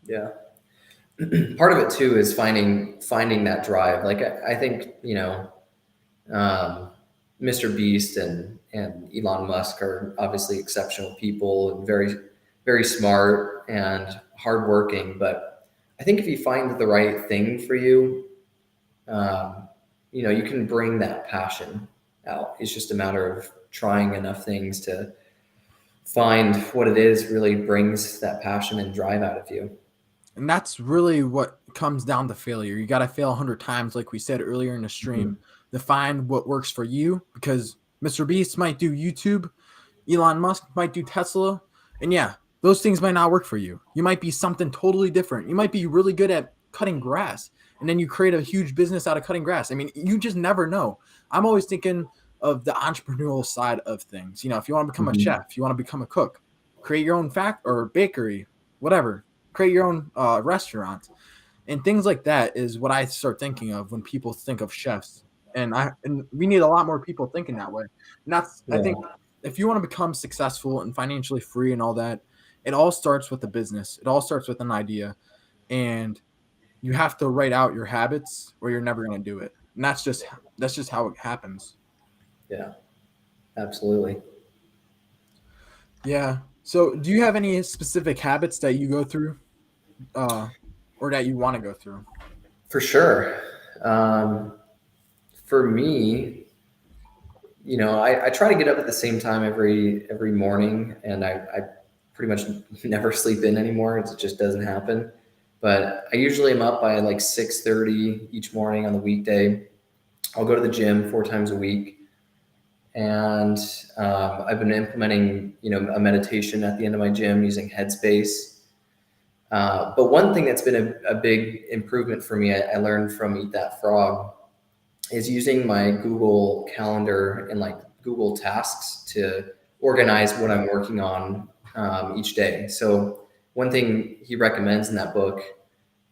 Yeah. Part of it too is finding that drive. Like I think um, Mr. Beast and Elon Musk are obviously exceptional people and very smart and hardworking. But I think if you find the right thing for you, um, you can bring that passion out. It's just a matter of trying enough things to find what it is really brings that passion and drive out of you. And that's really what comes down to failure. You got to fail 100 times, like we said earlier in the stream, Mhm. to find what works for you. Because Mr. Beast might do YouTube, Elon Musk might do Tesla. And yeah, those things might not work for you. You might be something totally different. You might be really good at cutting grass, and then you create a huge business out of cutting grass. I mean, you just never know. I'm always thinking of the entrepreneurial side of things. If you want to become a Mhm. chef, you want to become a cook, create your own or bakery, whatever, create your own restaurant, and things like that is what I start thinking of when people think of chefs. And we need a lot more people thinking that way. And that's, I think, Yeah. if you want to become successful and financially free and all that, it all starts with a business. It all starts with an idea, and you have to write out your habits or you're never going to do it. And that's just how it happens. Yeah. Absolutely. Yeah. So, do you have any specific habits that you go through, uh, or that you want to go through? For sure. Um, for me, I try to get up at the same time every morning, and I pretty much never sleep in anymore. It just doesn't happen. But I usually am up by like 6:30 each morning on the weekday. I'll go to the gym 4 times a week, and I've been implementing a meditation at the end of my gym using Headspace. But one thing that's been a big improvement for me, I learned from Eat That Frog, is using my Google Calendar and like Google Tasks to organize what I'm working on each day. So one thing he recommends in that book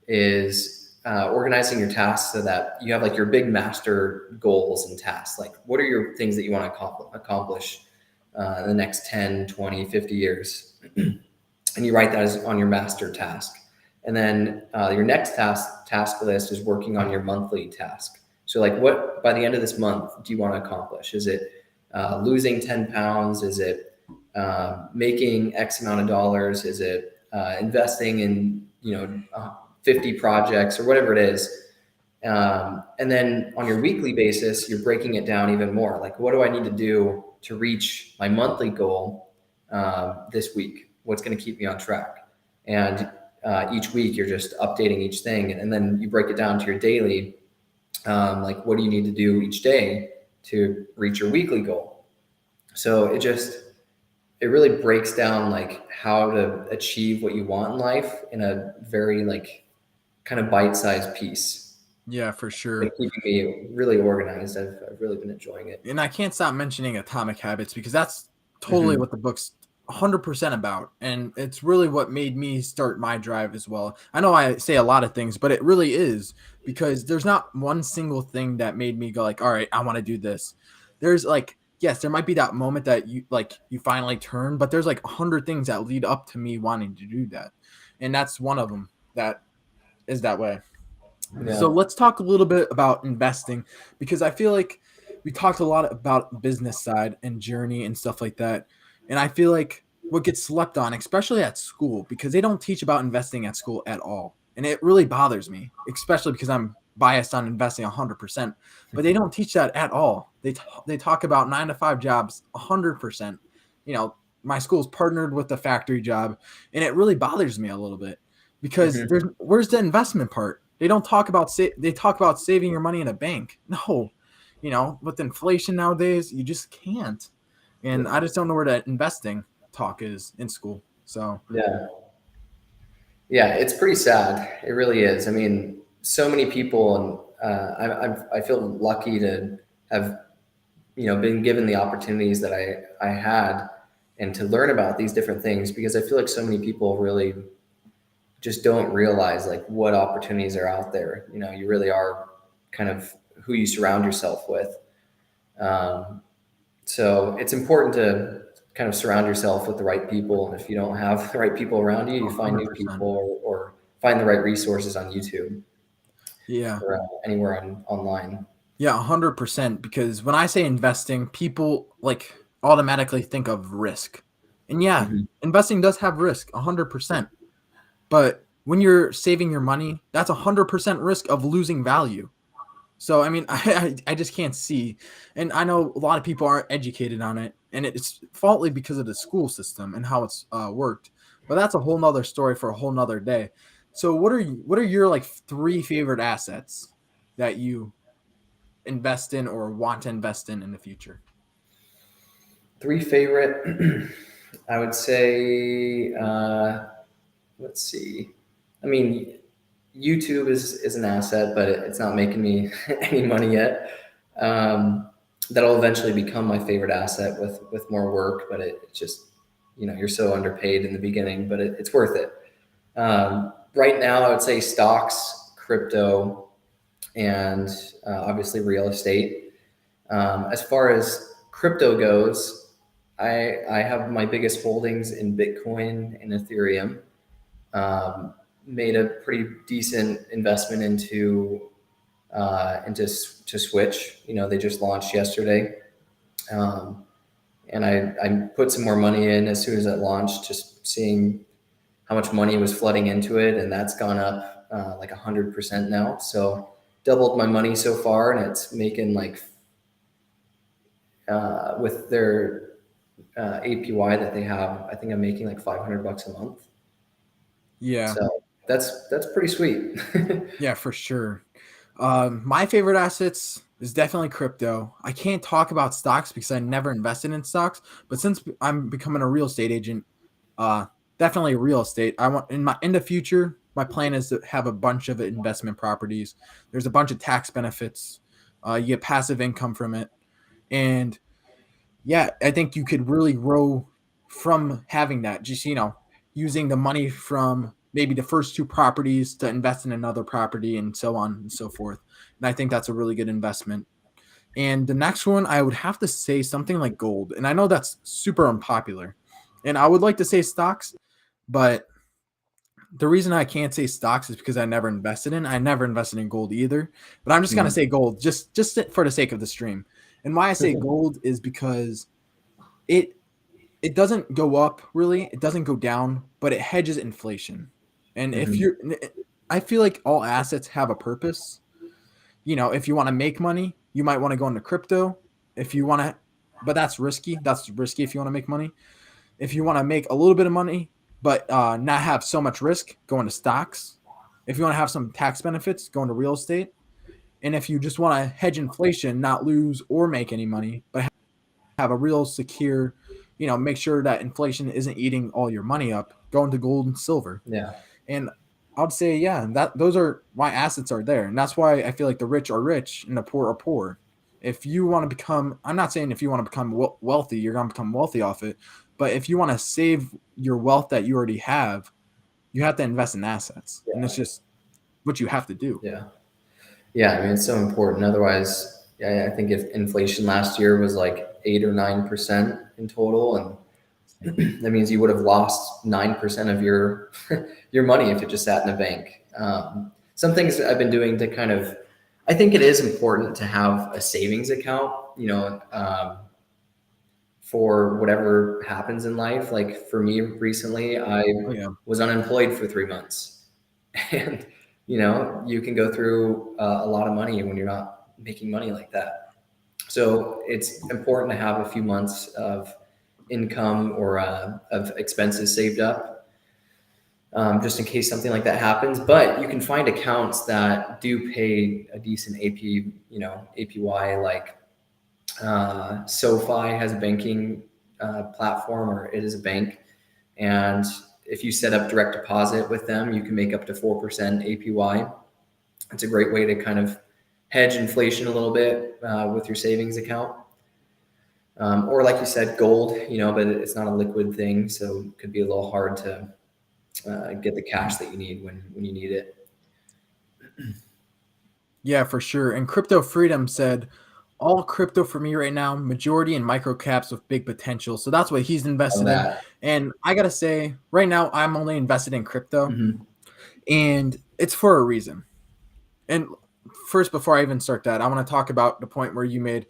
is organizing your tasks so that you have like your big master goals and tasks. Like, what are your things that you want to accomplish in the next 10, 20, 50 years? And you write that as on your master task. And then your next task list is working on your monthly task. So like, what by the end of this month do you want to accomplish? Is it losing 10 pounds? Is it making X amount of dollars? Is it investing in 50 projects or whatever it is? And then on your weekly basis, you're breaking it down even more. Like, what do I need to do to reach my monthly goal this week? What's going to keep me on track? And each week, you're just updating each thing. And then you break it down to your daily, like, what do you need to do each day to reach your weekly goal? So it really breaks down like how to achieve what you want in life in a very like kind of bite-sized piece. Yeah, for Been sure. keeping me really organized. I've really been enjoying it. And I can't stop mentioning Atomic Habits because that's totally Hmm. what the book's 100% about. And it's really what made me start my drive as well. I know I say a lot of things, but it really is because there's not one single thing that made me go like, all right, I want to do this. There's like, yes, there might be that moment that you finally turn, but there's like 100 things that lead up to me wanting to do that. And that's one of them that is that way. So Yeah. let's talk a little bit about investing because I feel like we talked a lot about business side and journey and stuff like that. And I feel like what gets slept on, especially at school, because they don't teach about investing at school at all. And it really bothers me, especially because I'm biased on investing 100%, but they don't teach that at all. They talk about 9 to 5 jobs 100%. You know, my school's partnered with the factory job, and it really bothers me a little bit because Hmm. where's the investment part? They don't talk about they talk about saving your money in a bank. No, with inflation nowadays, you just can't. And I Yeah. just don't know where that investing talk is in school. So Yeah. Yeah. It's pretty sad. It really is. I mean, so many people, and I feel lucky to have been given the opportunities that I had, and to learn about these different things, because I feel like so many people really just don't realize like what opportunities are out there. You really are kind of who you surround yourself with. Um, So it's important to kind of surround yourself with the right people. And if you don't have the right people around you, you find new 100%. people, or find the right resources on YouTube Yeah. or anywhere online. Yeah, 100%. Because when I say investing, people like automatically think of risk. And yeah, Hmm. investing does have risk, 100%. But when you're saving your money, that's 100% risk of losing value. So I mean, I just can't see, and I know a lot of people aren't educated on it, and it's faultly because of the school system and how it's worked. But that's a whole nother story for a whole nother day. So what are your like 3 favorite assets that you invest in or want to invest in the future? Three favorite, I would say, let's see. I mean, YouTube is an asset, but it's not making me any money yet. Um, that'll eventually become my favorite asset with more work. But it's just, you're so underpaid in the beginning, but it's worth it. Right now, I would say stocks, crypto, and obviously real estate. As far as crypto goes, I have my biggest holdings in Bitcoin and Ethereum. Um, Made a pretty decent investment into to Switch. They just launched yesterday, um, and I put some more money in as soon as it launched, just seeing how much money was flooding into it, and that's gone up like 100% now. So doubled my money so far, and it's making like with their APY that they have, I think I'm making like $500 a month. Yeah. So that's pretty sweet. Yeah, for sure. My favorite assets is definitely crypto. I can't talk about stocks because I never invested in stocks, but since I'm becoming a real estate agent, uh, definitely real estate. I want in the future. My plan is to have a bunch of investment properties. There's a bunch of tax benefits. You get passive income from it, and yeah, I think you could really grow from having that. Just using the money from maybe the first two properties to invest in another property and so on and so forth. And I think that's a really good investment. And the next one, I would have to say something like gold. And I know that's super unpopular. And I would like to say stocks, but the reason I can't say stocks is because I never invested in. I never invested in gold either. But I'm just gonna say gold, just for the sake of the stream. And why I say gold is because it it doesn't go up really, it doesn't go down, but it hedges inflation. And if Hmm. you're I feel like all assets have a purpose. If you want to make money, you might want to go into crypto. If you want to, but that's risky. That's risky if you want to make money. If you want to make a little bit of money, but not have so much risk, go into stocks. If you want to have some tax benefits, go into real estate. And if you just want to hedge inflation, not lose or make any money, but have a real secure, make sure that inflation isn't eating all your money up, go into gold and silver. Yeah. And I'd say, yeah, that those are why assets are there. And that's why I feel like the rich are rich and the poor are poor. If you want to become, I'm not saying if you want to become wealthy, you're going to become wealthy off it. But if you want to save your wealth that you already have, you have to invest in assets. And it's Yeah. just what you have to do. Yeah. Yeah. I mean, it's so important. Otherwise, yeah, I think if inflation last year was like 8 or 9% in total, and that means you would have lost 9% of your your money if it just sat in a bank. Some things I've been doing to kind of, I think it is important to have a savings account, for whatever happens in life. Like for me recently, I Oh, yeah. was unemployed for 3 months, and you can go through a lot of money when you're not making money like that. So it's important to have a few months of income or of expenses saved up, just in case something like that happens. But you can find accounts that do pay a decent APY. Like SoFi has a banking platform, or it is a bank, and if you set up direct deposit with them, you can make up to 4% APY. It's a great way to kind of hedge inflation a little bit with your savings account. Or like you said, gold, but it's not a liquid thing, so it could be a little hard to get the cash that you need when you need it. Yeah, for sure. And Crypto Freedom said, all crypto for me right now, majority in micro caps with big potential. So that's what he's Of invested in. that. And I got to say, right now, I'm only invested in crypto, Hmm. and it's for a reason. And first, before I even start that, I want to talk about the point where you made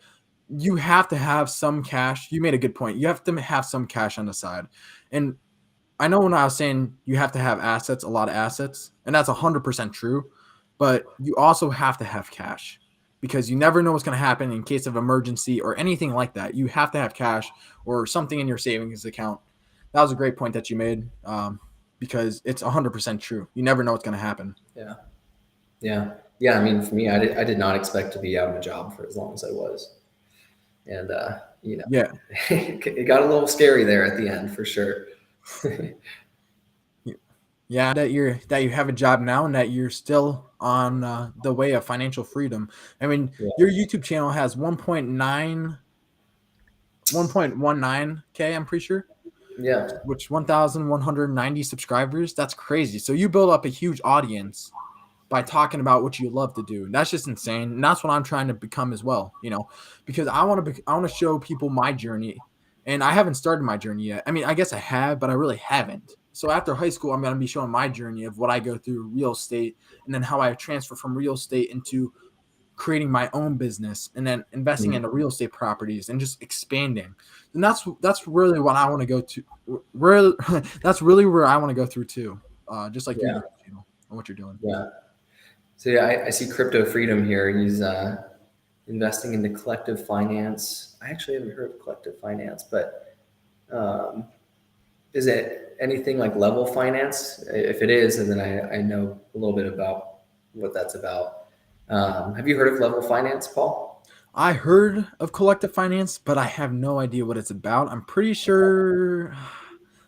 you have to have some cash. You made a good point. You have to have some cash on the side. And I know when I was saying you have to have assets, a lot of assets, and that's 100% true, but you also have to have cash because you never know what's going to happen in case of emergency or anything like that. You have to have cash or something in your savings account. That was a great point that you made, because it's 100% true. You never know what's going to happen. Yeah. Yeah. Yeah. I mean, for me, I did not expect to be out of a job for as long as I was. And, Yeah. it got a little scary there at the end for sure. Yeah, that you have a job now and that you're still on the way of financial freedom. I mean, Yeah. your YouTube channel has 1.19K, I'm pretty sure, Yeah. which 1,190 subscribers. That's crazy. So you build up a huge audience by talking about what you love to do. That's just insane. And that's what I'm trying to become as well, because I want to show people my journey. And I haven't started my journey yet. I mean, I guess I have, but I really haven't. So after high school, I'm going to be showing my journey of what I go through real estate and then how I transfer from real estate into creating my own business and then investing Mhm. into real estate properties and just expanding. And that's really what I want to go to. Really, that's really where I want to go through too. Just like your Yeah. YouTube channel and what you're doing. Yeah. So yeah, I see crypto freedom here. He's investing into collective finance. I actually haven't heard of collective finance, but um, is it anything like level finance? If it is, and then I know a little bit about what that's about. Have you heard of level finance, Paul? I heard of collective finance, but I have no idea what it's about. I'm pretty sure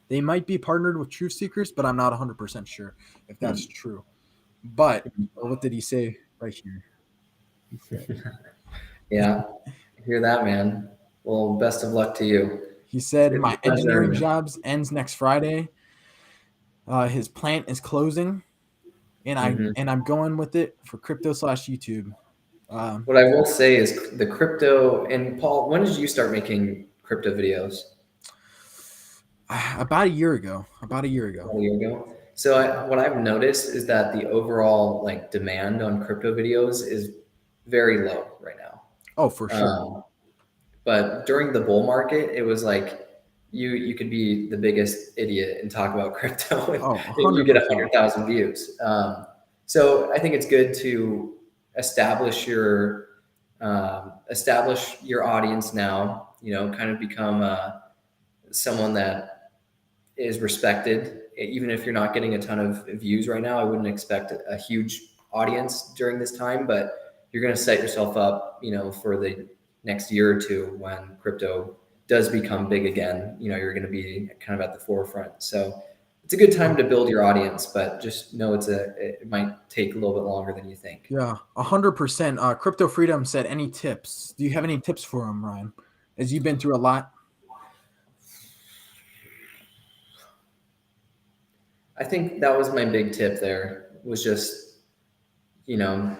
they might be partnered with truth seekers, but I'm not 100% sure if that's Hmm. true. But what did he say right here? He said Yeah, hear that, man. Well, best of luck to you. he said It's a my pleasure. engineering jobs ends next Friday. His plant is closing, and Mhm. I'm going with it for crypto slash YouTube. Um, What I will say is the crypto, and Paul, when did you start making crypto videos? about a year ago. About a year ago. A year ago. So what I've noticed is that the overall like demand on crypto videos is very low right now. Oh, for sure. But during the bull market, it was like you could be the biggest idiot and talk about crypto, and Oh, you get 100%. 100,000 views. So I think it's good to establish your audience now. You know, kind of become someone that is respected, even if you're not getting a ton of views right now. I wouldn't expect a huge audience during this time, but you're going to set yourself up, for the next year or two when crypto does become big again. You're going to be kind of at the forefront. So it's a good time to build your audience, but just know it might take a little bit longer than you think. Yeah, 100%. Crypto Freedom said, any tips? Do you have any tips for him, Ryan? As you've been through a lot. I think that was my big tip there was you know,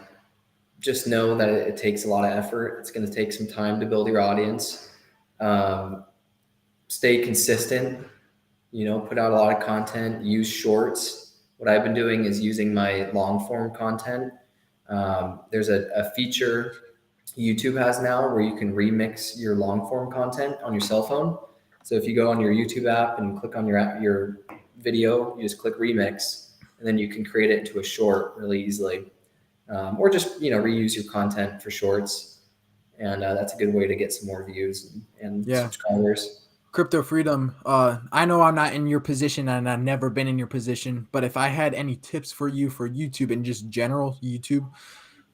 just know that it takes a lot of effort. It's going to take some time to build your audience. Um, Stay consistent. Put out a lot of content. Use shorts. What I've been doing is using my long form content. There's a feature YouTube has now where you can remix your long form content on your cell phone. So if you go on your YouTube app and click on your video, you just click remix, and then you can create it into a short really easily, or just reuse your content for shorts, and that's a good way to get some more views and Yeah, subscribers. Crypto Freedom. I know I'm not in your position and I've never been in your position, but if I had any tips for you for YouTube and just general YouTube,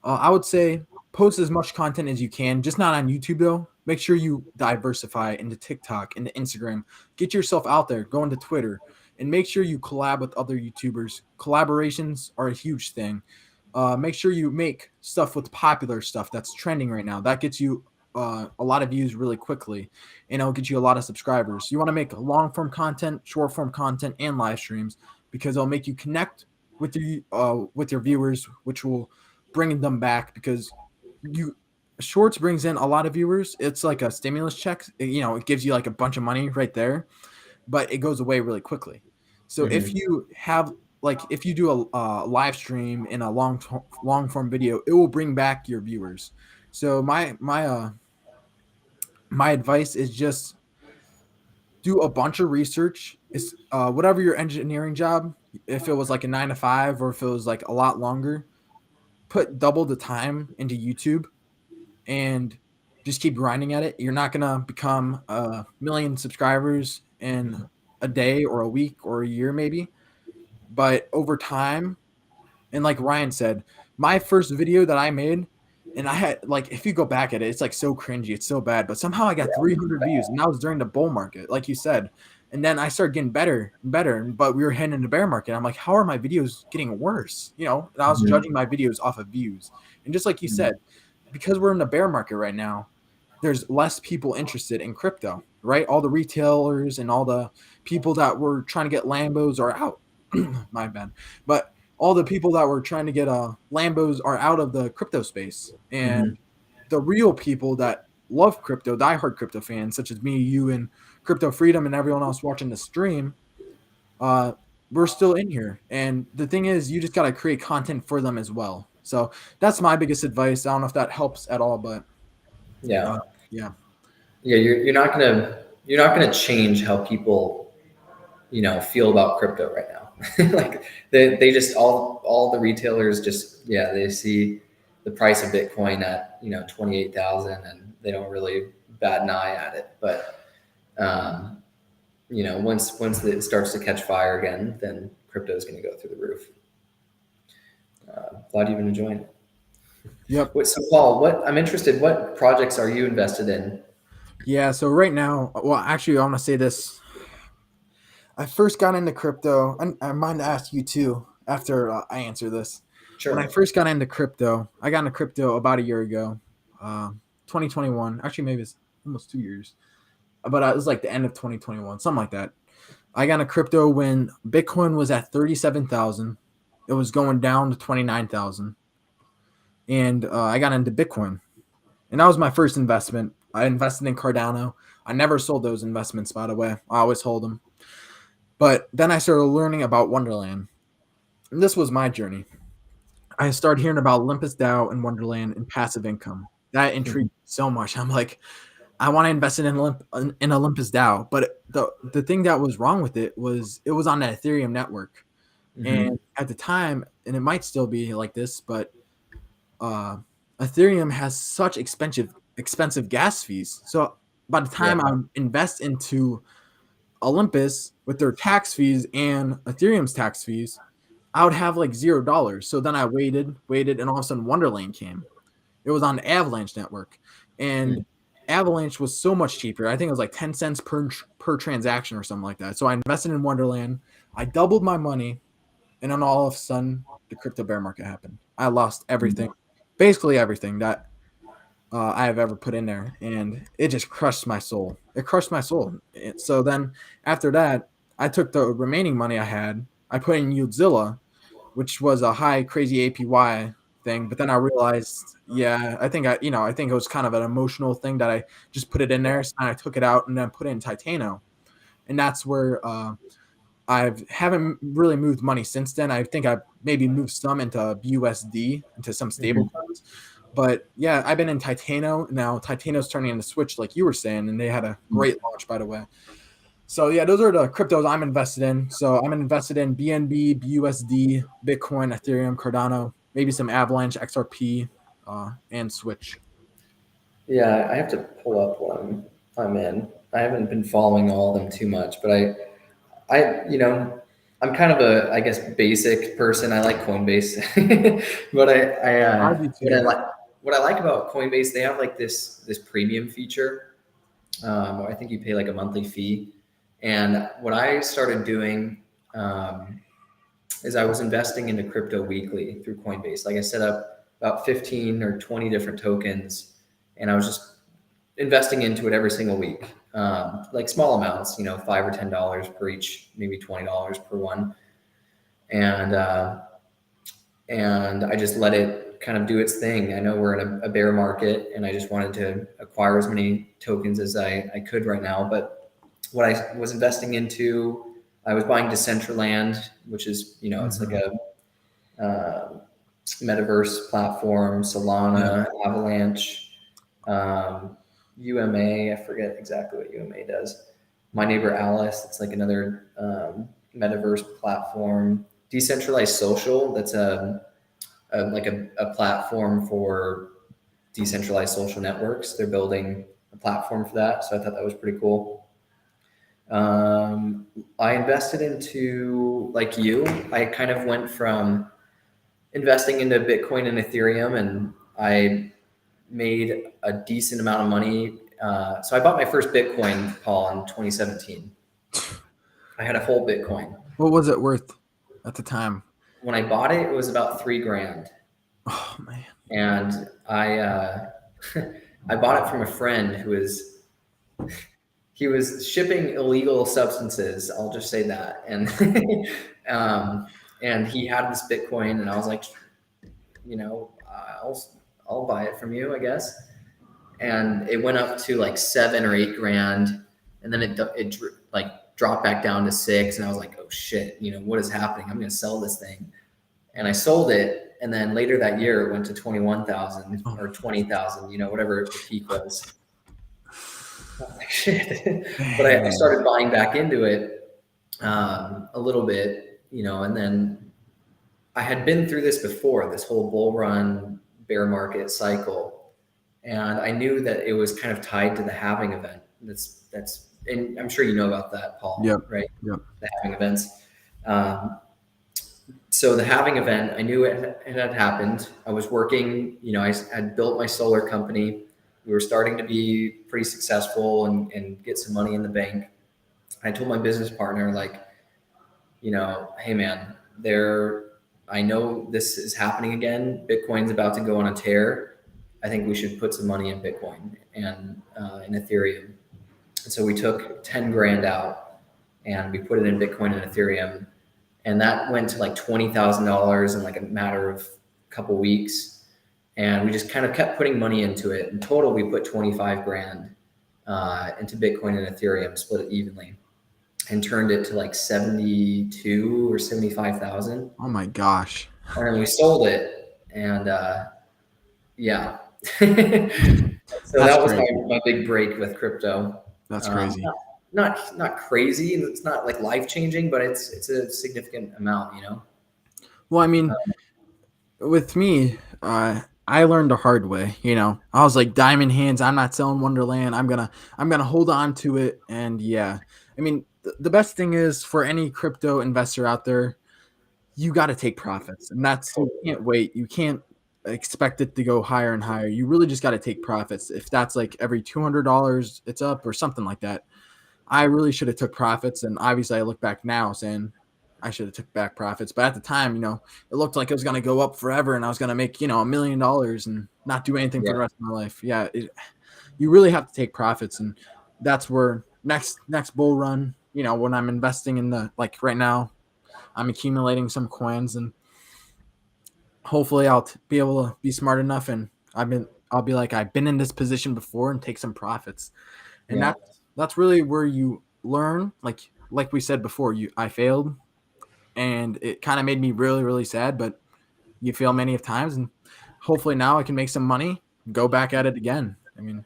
I would say post as much content as you can, just not on YouTube though. Make sure you diversify into TikTok, into Instagram. Get yourself out there, go into Twitter, and make sure you collab with other YouTubers. Collaborations are a huge thing. Make sure you make stuff with popular stuff that's trending right now. That gets you a lot of views really quickly, and it'll get you a lot of subscribers. You want to make long form content, short form content, and live streams because it'll make you connect with your viewers, which will bring them back because you shorts brings in a lot of viewers. It's like a stimulus check. It gives you like a bunch of money right there, but it goes away really quickly. So if Hmm. you have if you do a live stream in a long form video, it will bring back your viewers. So my advice is just do a bunch of research. It's whatever your engineering job, if it was like a 9 to 5 or if it was like a lot longer, put double the time into YouTube and just keep grinding at it. You're not gonna become a million subscribers in a day or a week or a year, maybe. But over time, and like Ryan said, my first video that I made, and I had like, if you go back at it, it's like so cringy, it's so bad. But somehow I got 300 views, and that was during the bull market, like you said. And then I started getting better and better, but we were heading into bear market. I'm like, how are my videos getting worse? You know, and I was Mhm. judging my videos off of views. And just like you Mhm. said, because we're in the bear market right now, there's less people interested in crypto, right? All the retailers and all the people that were trying to get Lambos are out. My bad. But all the people that were trying to get Lambos are out of the crypto space. Mhm. And the real people that love crypto, diehard crypto fans, such as me, you, and Crypto Freedom, and everyone else watching the stream, uh, we're still in here. And the thing is, you just got to create content for them as well. So that's my biggest advice. I don't know if that helps at all, but Yeah. uh, yeah. Yeah. You're not gonna change how people, feel about crypto right now. Like they just all the retailers just, yeah, they see the price of Bitcoin at 28,000 and they don't really bat an eye at it. But um, once it starts to catch fire again, then crypto is going to go through the roof. Glad you've been enjoying it. Yep. So Paul, what I'm interested, what projects are you invested in? Yeah. So right now, well, actually, I want to say this. I first got into crypto, and I mind to ask you too after I answer this. When I Sure. first got into crypto, I got into crypto about a year ago, uh, 2021. Actually, maybe it's almost 2 years, but it was like the end of 2021, something like that. I got into crypto when Bitcoin was at 37,000. It was going down to 29,000, and I got into Bitcoin, and that was my first investment. I invested in Cardano. I never sold those investments, by the way. I always hold them. But then I started learning about Wonderland. And this was my journey. I started hearing about Olympus DAO and Wonderland and passive income. That intrigued me so much. I'm like, I want to invest in Olympus DAO. But the thing that was wrong with it was on the Ethereum network. Mm-hmm. And at the time, and it might still be like this, but uh, Ethereum has such expensive gas fees. So by the Yeah. time I invest into Olympus with their tax fees and Ethereum's tax fees, I would have like $0. So then I waited, and all of a sudden Wonderland came. It was on the Avalanche network, and Mm. Avalanche was so much cheaper. I think it was like 10 cents per transaction or something like that. So I invested in Wonderland. I doubled my money, and then all of a sudden the crypto bear market happened. I lost everything, basically everything that I have ever put in there, and it just crushed my soul. It crushed my soul. So then after that, I took the remaining money I had, I put in Yieldzilla, which was a high crazy APY thing. But then I realized, yeah, I think it was kind of an emotional thing that I just put it in there. So I took it out and then put it in Titano, and that's where I haven't really moved money since then. I think I maybe moved some into USD, into some stable Mhm. coins. But yeah, I've been in Titano now. Titano's turning into Switch, like you were saying, and they had a great launch, by the way. So yeah, those are the cryptos I'm invested in. So I'm invested in BNB, BUSD, Bitcoin, Ethereum, Cardano, maybe some Avalanche, XRP, and Switch. Yeah, I have to pull up what I'm in. I haven't been following all of them too much, but I'm kind of a, I guess, basic person. I like Coinbase, but I do too. what I like about Coinbase, they have like this premium feature. I think you pay like a monthly fee, and what I started doing um, is I was investing into crypto weekly through Coinbase. Like I set up about 15 or 20 different tokens, and I was just investing into it every single week, like small amounts, $5 or $10 per each, maybe $20 per one, and and I just let it kind of do its thing. I know we're in a bear market, and I just wanted to acquire as many tokens as I could right now. But what I was investing into, I was buying Decentraland, which is it's like Mhm. a metaverse platform, Yeah. Solana, Avalanche, um, UMA. I forget exactly what UMA does. My neighbor Alice. It's like another metaverse platform. Decentralized Social. That's a platform for decentralized social networks. They're building a platform for that, so I thought that was pretty cool. I invested into, like you. I kind of went from investing into Bitcoin and Ethereum, and I made a decent amount of money. So I bought my first Bitcoin, Paul, in 2017. I had a whole Bitcoin. What was it worth at the time? When I bought it, it was about 3 grand. Oh man. And I bought it from a friend who was he was shipping illegal substances. I'll just say that. And and he had this Bitcoin, and I was like, you know, I'll buy it from you, I guess. And it went up to like 7 or 8 grand, and then it like dropped back down to 6, and I was like, oh shit, what is happening? I'm gonna sell this thing, and I sold it. And then later that year, it went to 21,000 Oh or 20,000, whatever the peak was. I was like, shit. But I man. started buying back into it a little bit, and then I had been through this before, this whole bull run, bear market cycle. And I knew that it was kind of tied to the halving event. And I'm sure you know about that, Yep. Paul, right? Yep. The halving events. Um, so the halving event, I knew it had happened. I was working, I had built my solar company. We were starting to be pretty successful and get some money in the bank. I told my business partner, like, hey man, I know this is happening again. Bitcoin's about to go on a tear. I think we should put some money in Bitcoin and in Ethereum. And so we took 10 grand out and we put it in Bitcoin and Ethereum. And that went to like $20,000 in like a matter of a couple weeks. And we just kind of kept putting money into it. In total, we put 25 grand into Bitcoin and Ethereum, split it evenly, and turned it to like 72 or 75,000. Oh my gosh. And then we sold it. And yeah. So That's that was crazy. my big break with crypto. That's Um, crazy. not crazy. It's not like life changing, but it's a significant amount. Well, I mean, with me, I learned the hard way. I was like diamond hands. I'm not selling Wonderland. I'm gonna hold on to it. And yeah, I mean, the best thing is for any crypto investor out there, you got to take profits, and you can't wait. You can't expect it to go higher and higher. You really just got to take profits. If that's like every $200, it's up or something like that. I really should have took profits, and obviously I look back now saying I should have took back profits. But at the time, it looked like it was going to go up forever, and I was going to make $1 million and not do anything for Yeah, the rest of my life. Yeah, you really have to take profits, and that's where next bull run. When I'm investing in the like right now, I'm accumulating some coins, and hopefully I'll be able to be smart enough, and I'll be like I've been in this position before and take some profits. And yeah, that's really where you learn. Like we said before, I failed, and it kind of made me really really sad. But you fail many of times, and hopefully now I can make some money, go back at it again. I mean,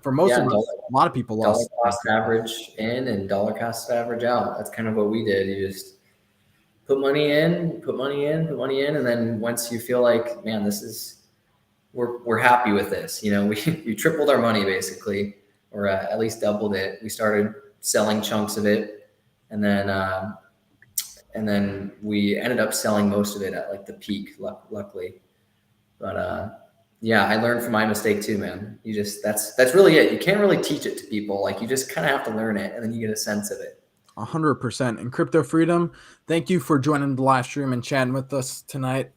for most yeah. of us, a lot of people Dollar lost. cost average in and dollar cost average out. That's kind of what we did. You just put money in, put money in, put money in, and then once you feel like, man, we're happy with this. We tripled our money basically, or at least doubled it. We started selling chunks of it, and then we ended up selling most of it at like the peak, luckily. But yeah, I learned from my mistake too, man. That's really it. You can't really teach it to people. Like you just kind of have to learn it, and then you get a sense of it. 100%. And Crypto Freedom, thank you for joining the live stream and chatting with us tonight.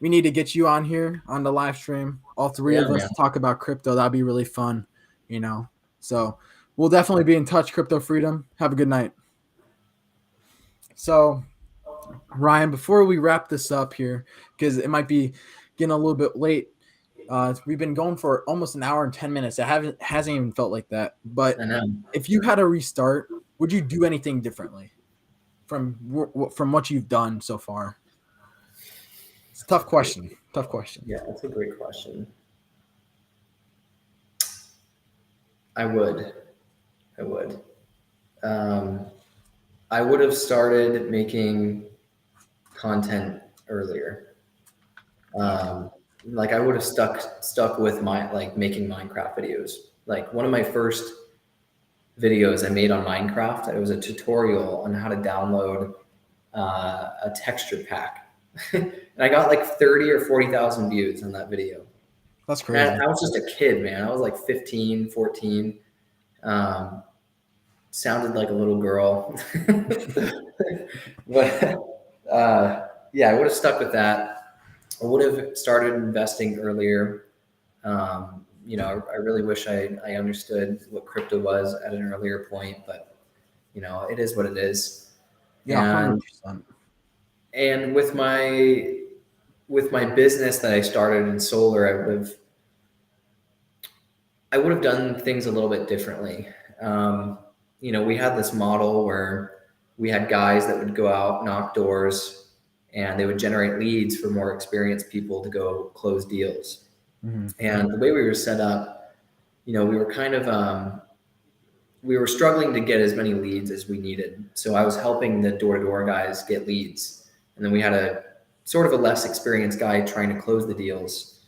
We need to get you on here on the live stream. All three Yeah, of man. us talk about crypto. That'd be really fun, you know. So we'll definitely be in touch, Crypto Freedom. Have a good night. So, Ryan, before we wrap this up here, because it might be getting a little bit late, we've been going for almost an hour and 10 minutes. It hasn't even felt like that. But I know. if you had to restart, would you do anything differently from what you've done so far? It's a tough question. Tough question. Yeah, that's a great question. I would. I would. Um, I would have started making content earlier. Like I would have stuck with my like making Minecraft videos. Like one of my first videos I made on Minecraft, it was a tutorial on how to download a texture pack, and I got like 30 or 40,000 views on that video. That's And crazy. I was just a kid, man. I was like 15, 14. Um, sounded like a little girl. But yeah, I would have stuck with that. I would have started investing earlier. I really wish I understood what crypto was at an earlier point, but it is what it is. Yeah, And 100%. with my business that I started in solar, I would have done things a little bit differently. Um, we had this model where we had guys that would go out, knock doors, and they would generate leads for more experienced people to go close deals. Mhm. And the way we were set up, we were kind of we were struggling to get as many leads as we needed. So I was helping the door-to-door guys get leads, and then we had a sort of a less experienced guy trying to close the deals.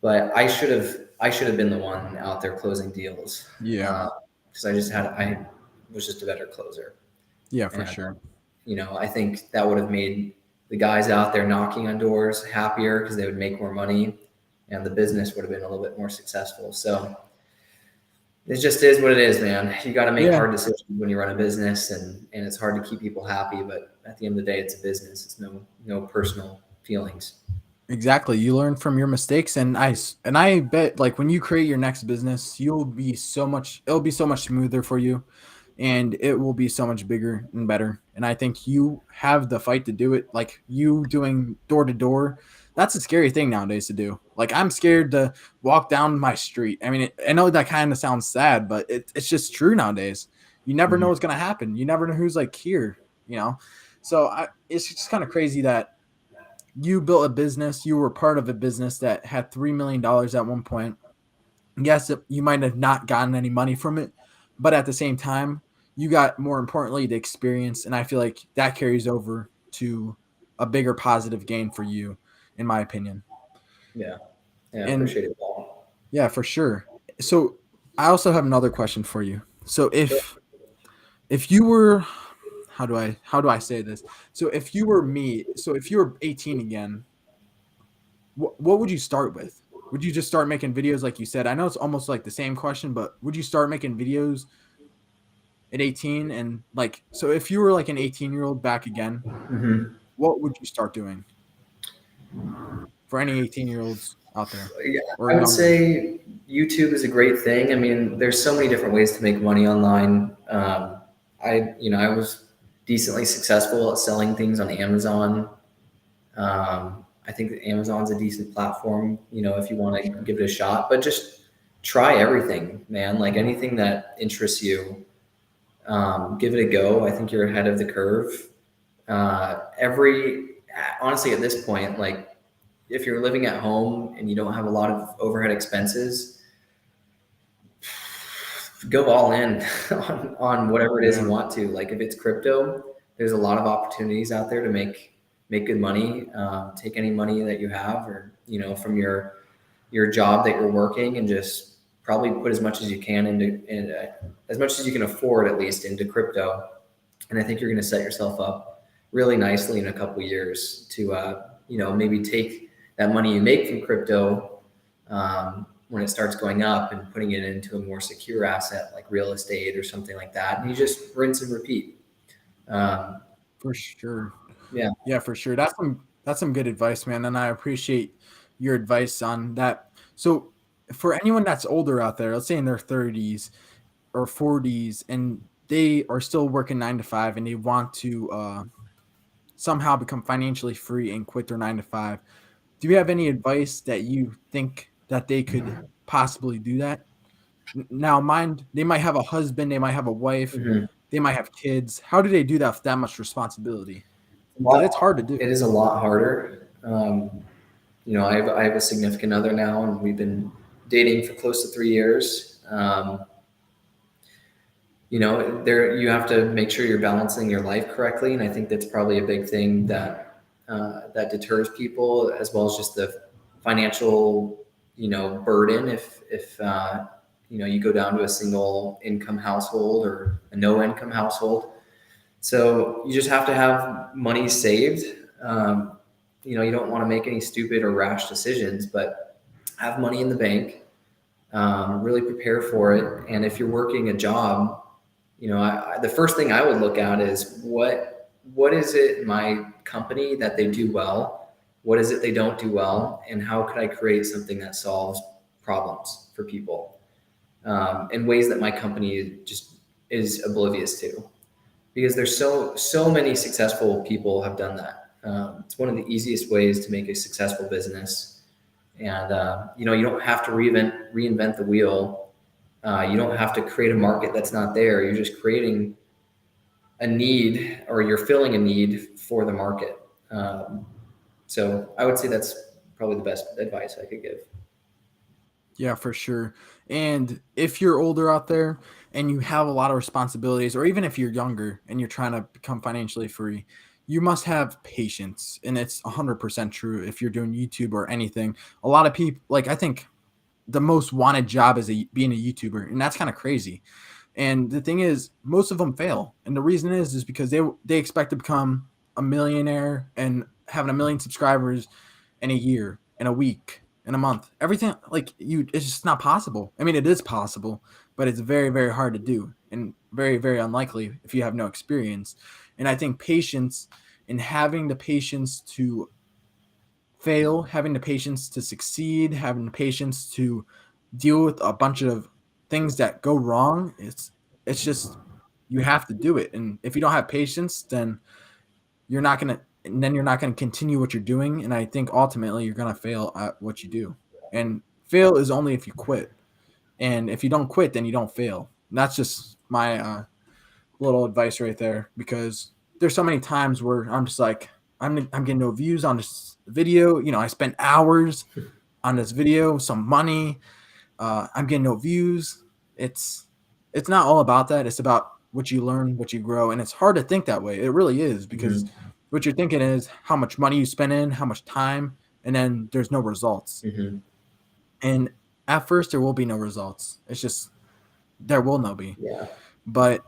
But I should have been the one out there closing deals Yeah. because I was just a better closer, Yeah, for and sure. I think that would have made the guys out there knocking on doors happier because they would make more money, and the business would have been a little bit more successful. So it just is what it is, man. You got to make Yeah. hard decisions when you run a business, and it's hard to keep people happy. But at the end of the day, it's a business. It's no personal feelings. Exactly. You learn from your mistakes, and I bet like when you create your next business, it'll be so much smoother for you, and it will be so much bigger and better. And I think you have the fight to do it. Like you doing door to door, that's a scary thing nowadays to do. Like I'm scared to walk down my street. I mean, I know that kind of sounds sad, but it's just true nowadays. You never know Mhm. what's gonna happen. You never know who's like here. You know, it's just kind of crazy that you built a business, you were part of a business that had $3 million at one point. Yes, you might have not gotten any money from it, but at the same time, you got more importantly the experience, and I feel like that carries over to a bigger positive gain for you, in my opinion. Yeah, yeah, And appreciate it, Paul. yeah, for sure. So I also have another question for you. So Sure. if you were how do I say this? So if you were me, so if you were 18 again, what would you start with? Would you just start making videos like you said? I know it's almost like the same question, but would you start making videos at 18? And like, so if you were like an 18-year-old back again, Mhm. what would you start doing for any 18-year-olds out there Yeah, or I would younger? say YouTube is a great thing. I mean, there's so many different ways to make money online. I was decently successful at selling things on Amazon. I think that Amazon's a decent platform, if you want to give it a shot, but just try everything, man. Like anything that interests you, give it a go. I think you're ahead of the curve. Honestly, at this point, like if you're living at home and you don't have a lot of overhead expenses, go all in on whatever it is you Yeah, want to. Like if it's crypto, there's a lot of opportunities out there to make good money. Take any money that you have, or from your job that you're working, and just probably put as much as you can as much as you can afford, at least, into crypto. And I think you're going to set yourself up really nicely in a couple years to maybe take that money you make from crypto, when it starts going up, and putting it into a more secure asset like real estate or something like that, and you just rinse and repeat. um, for sure. yeah. Yeah, for sure. That's some good advice, man, and I appreciate your advice on that. So, for anyone that's older out there, let's say in their 30s or 40s, and they are still working 9 to 5, and they want to somehow become financially free and quit their 9 to 5. Do you have any advice that you think that they could possibly do that? Now, mind they might have a husband, they might have a wife, Mhm. they might have kids. How do they do that with that much responsibility? a Because it's hard to lot, do. it is a lot harder. I have a significant other now, and we've been dating for close to 3 years. There you have to make sure you're balancing your life correctly, and I think that's probably a big thing that deters people, as well as just the financial burden. If you go down to a single income household or a no income household, so you just have to have money saved. You don't want to make any stupid or rash decisions, but have money in the bank. Really prepare for it, and if you're working a job, The first thing I would look at is what is it in my company that they do well? What is it they don't do well? And how could I create something that solves problems for people in ways that my company just is oblivious to? Because there's so many successful people have done that. It's one of the easiest ways to make a successful business, and you don't have to reinvent the wheel. You don't have to create a market that's not there. You're just creating a need, or you're filling a need for the market. So I would say that's probably the best advice I could give. Yeah, for sure. And if you're older out there and you have a lot of responsibilities, or even if you're younger and you're trying to become financially free, you must have patience. And it's 100% true if you're doing YouTube or anything. A lot of people, like, I think the most wanted job is being a YouTuber, and that's kind of crazy. And the thing is, most of them fail, and the reason is because they expect to become a millionaire and having a million subscribers in a year, in a week, in a month. Everything like it's just not possible. I mean, it is possible, but it's very, very hard to do, and very, very unlikely if you have no experience. And I think patience and having the patience to fail, having the patience to succeed, having the patience to deal with a bunch of things that go wrong, it's just you have to do it. And if you don't have patience, then you're not gonna continue what you're doing. And I think ultimately you're gonna fail at what you do. And fail is only if you quit. And if you don't quit, then you don't fail. And that's just my little advice right there, because there's so many times where I'm just like, I'm getting no views on this video. I spent hours on this video, some money. I'm getting no views. It's it's not all about that. It's about what you learn, what you grow, and it's hard to think that way. It really is, because Mm-hmm. what you're thinking is how much money you spend in, how much time, and then there's no results. Mm-hmm. And at first, there will be no results. It's just there will no be. Yeah. But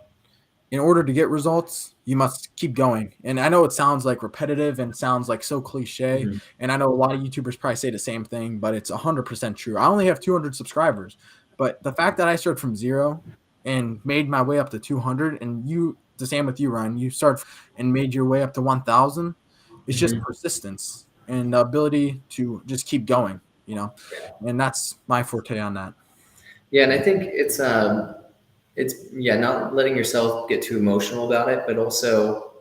in order to get results, you must keep going. And I know it sounds like repetitive and sounds like so cliche. Mm-hmm. And I know a lot of YouTubers probably say the same thing, but it's 100% true. I only have 200 subscribers, but the fact that I started from zero and made my way up to 200, and the same with you, Ryan, you start and made your way up to 1,000, it's just Mm-hmm. persistence and the ability to just keep going, Yeah. and that's my forte on that. Yeah, and I think it's yeah, not letting yourself get too emotional about it, but also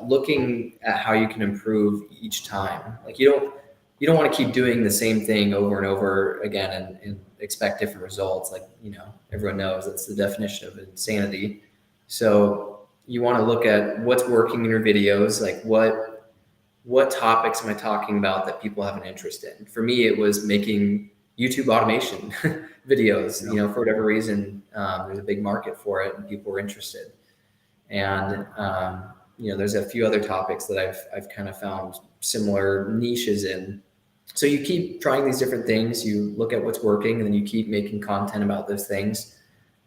looking at how you can improve each time. Like you don't want to keep doing the same thing over and over again and expect different results. Like everyone knows that's the definition of insanity. So you want to look at what's working in your videos, like what topics am I talking about that people have an interest in. For me, it was making YouTube automation videos. Yeah. For whatever reason, there's a big market for it and people were interested. And there's a few other topics that I've kind of found similar niches in. So you keep trying these different things. You look at what's working, and then you keep making content about those things,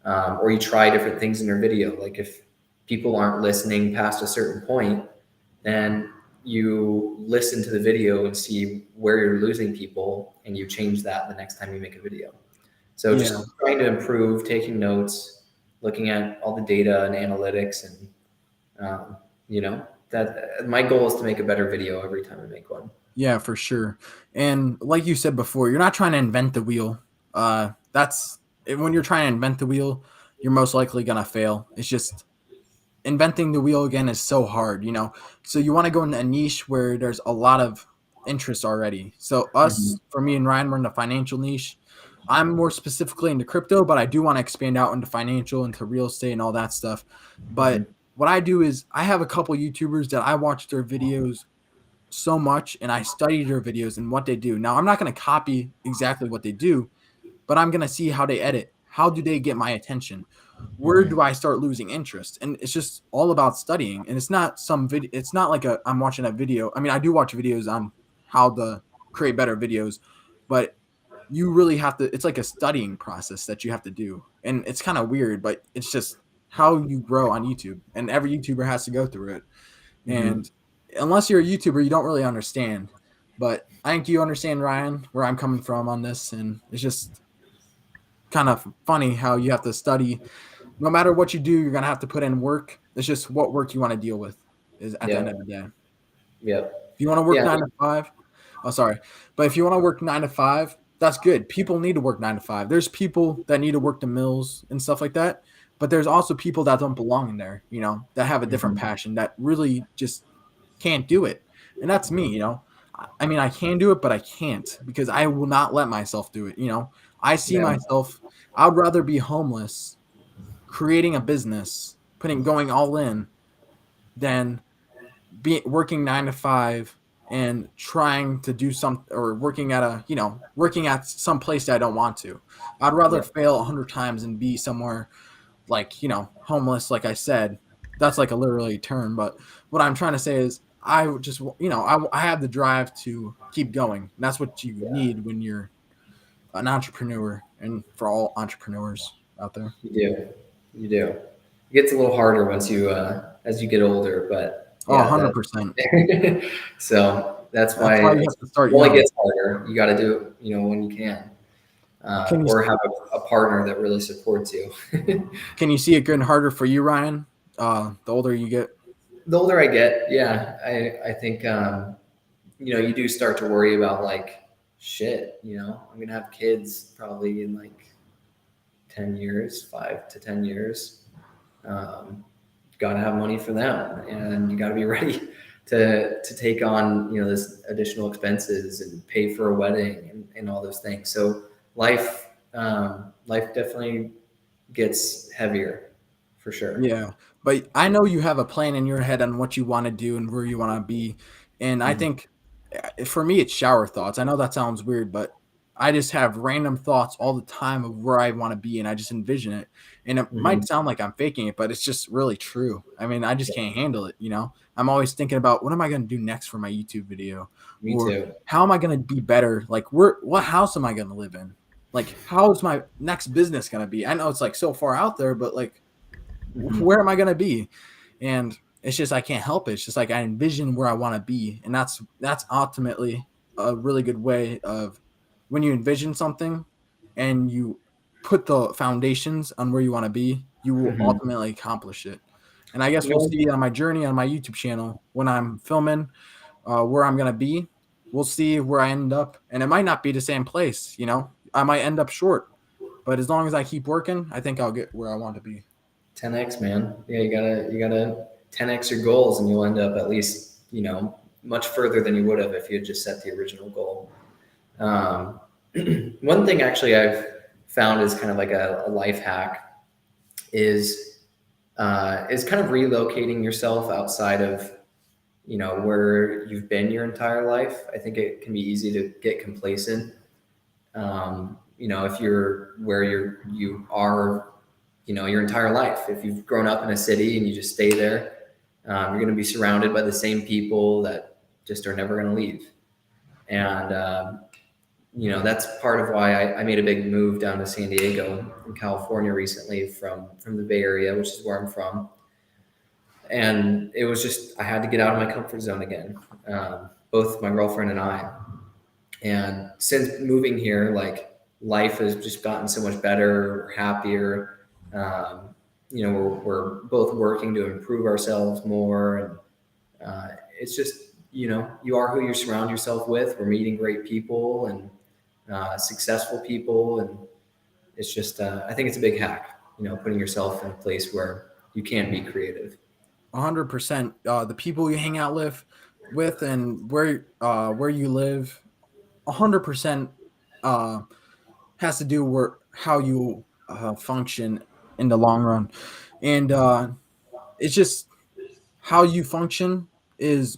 or you try different things in your video. Like if people aren't listening past a certain point, then you listen to the video and see where you're losing people, and you change that the next time you make a video. So Yeah. just trying to improve, taking notes, looking at all the data and analytics, and that my goal is to make a better video every time I make one. Yeah, for sure. And like you said before, you're not trying to invent the wheel. When you're trying to invent the wheel, you're most likely gonna fail. It's just inventing the wheel again is so hard. So you want to go in a niche where there's a lot of interest already. So Mm-hmm. for me and Ryan, we're in the financial niche. I'm more specifically into crypto, but I do want to expand out into financial, into real estate and all that stuff. Mm-hmm. But what I do is I have a couple YouTubers that I watch their videos so much, and I study their videos and what they do. Now, I'm not going to copy exactly what they do, but I'm going to see how they edit. How do they get my attention? Where Mm-hmm. do I start losing interest? And it's just all about studying. And it's not some video. It's not like I'm watching a video. I mean, I do watch videos on how to create better videos, but you really have to. It's like a studying process that you have to do, and it's kind of weird, but it's just how you grow on YouTube. And every YouTuber has to go through it. Mm-hmm. And unless you're a YouTuber, you don't really understand. But I think you understand, Ryan, where I'm coming from on this, and it's just kind of funny how you have to study no matter what you do, you're gonna have to put in work. It's just what work you want to deal with is at the end of Yep. the day. Yep. If you want to work Yeah. 9 to 5, oh sorry, but if you want to work 9 to 5, that's good. People need to work 9 to 5. There's people that need to work the mills and stuff like that, but there's also people that don't belong in there. That have a different Mhm. passion that really just can't do it, and that's me. I mean, I can do it, but I can't because I will not let myself do it. I see Yeah. myself. I'd rather be homeless, creating a business, going all in, than working 9 to 5 and trying to do some or working at some place that I don't want to. I'd rather Yep. fail 100 times and be somewhere like homeless. Like I said, that's like a literally term, but what I'm trying to say is I would just I have the drive to keep going. And that's what you Yeah. need when you're an entrepreneur, and for all entrepreneurs out there. You do. You do. It gets a little harder once you as you get older, but Oh, yeah, 100%. that so that's That's why why you have to it start only young. gets harder. You got to do it, when you can, Can you or have a partner that really supports you. can you see it getting harder for you, Ryan? The older you get. The older I get, yeah, I think you do start to worry about like shit. I'm gonna have kids probably in like 10 years, 5 to 10 years. Um, got to have money for them, and you got to be ready to take on this additional expenses and pay for a wedding and all those things. So life definitely gets heavier for sure. Yeah, but I know you have a plan in your head on what you want to do and where you want to be. And I Mhm. think for me, it's shower thoughts. I know that sounds weird, but I just have random thoughts all the time of where I want to be, and I just envision it. And it might Mhm. sound like I'm faking it, but it's just really true. I mean, I just can't handle it. I'm always thinking about what am I going to do next for my YouTube video, Me or too. how am I going to be better? Like, what house am I going to live in? Like, how is my next business going to be? I know it's like so far out there, but like Mhm. where am I going to be? And it's just I can't help it. It's just like I envision where I want to be, and that's ultimately a really good way of when you envision something and you put the foundations on where you want to be, you will Mhm. ultimately accomplish it. And I guess You we'll know, see on my journey on my YouTube channel when I'm filming where I'm gonna be. We'll see where I end up, and it might not be the same place. I might end up short, but as long as I keep working, I think I'll get where I want to be. 10x, man. Yeah, you gotta 10x your goals, and you'll end up at least much further than you would have if you had just set the original goal. Um, One thing actually I've found is kind of like a life hack is kind of relocating yourself outside of where you've been your entire life. I think it can be easy to get complacent. If you're where you are, your entire life. If you've grown up in a city and you just stay there, you're going to be surrounded by the same people that just are never going to leave. And that's part of why I made a big move down to San Diego in California recently from the Bay Area, which is where I'm from. And it was just I had to get out of my comfort zone again. Both my girlfriend and I. And since moving here, like life has just gotten so much better, happier. We're both working to improve ourselves more, and it's just you are who you surround yourself with. We're meeting great people and successful people, and it's just I think it's a big hack. Putting yourself in a place where you can be creative. 100%. The people you hang out with and where you live, 100% uh, has to do with how you function in the long run, and it's just how you function is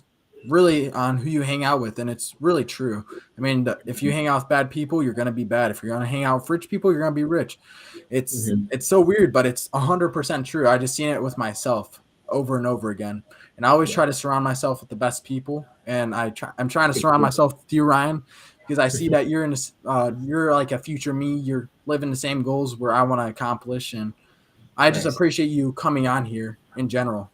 really on who you hang out with, and it's really true. I mean, if you hang out with bad people, you're gonna be bad. If you're gonna hang out with rich people, you're gonna be rich. It's Mm-hmm. it's so weird, but it's 100% true. I just seen it with myself over and over again, and I always Yeah, try to surround myself with the best people. And I'm trying to good surround for myself with you, Ryan, because I see that you're like a future me. You're living the same goals where I want to accomplish, and I just nice. appreciate you coming on here in general.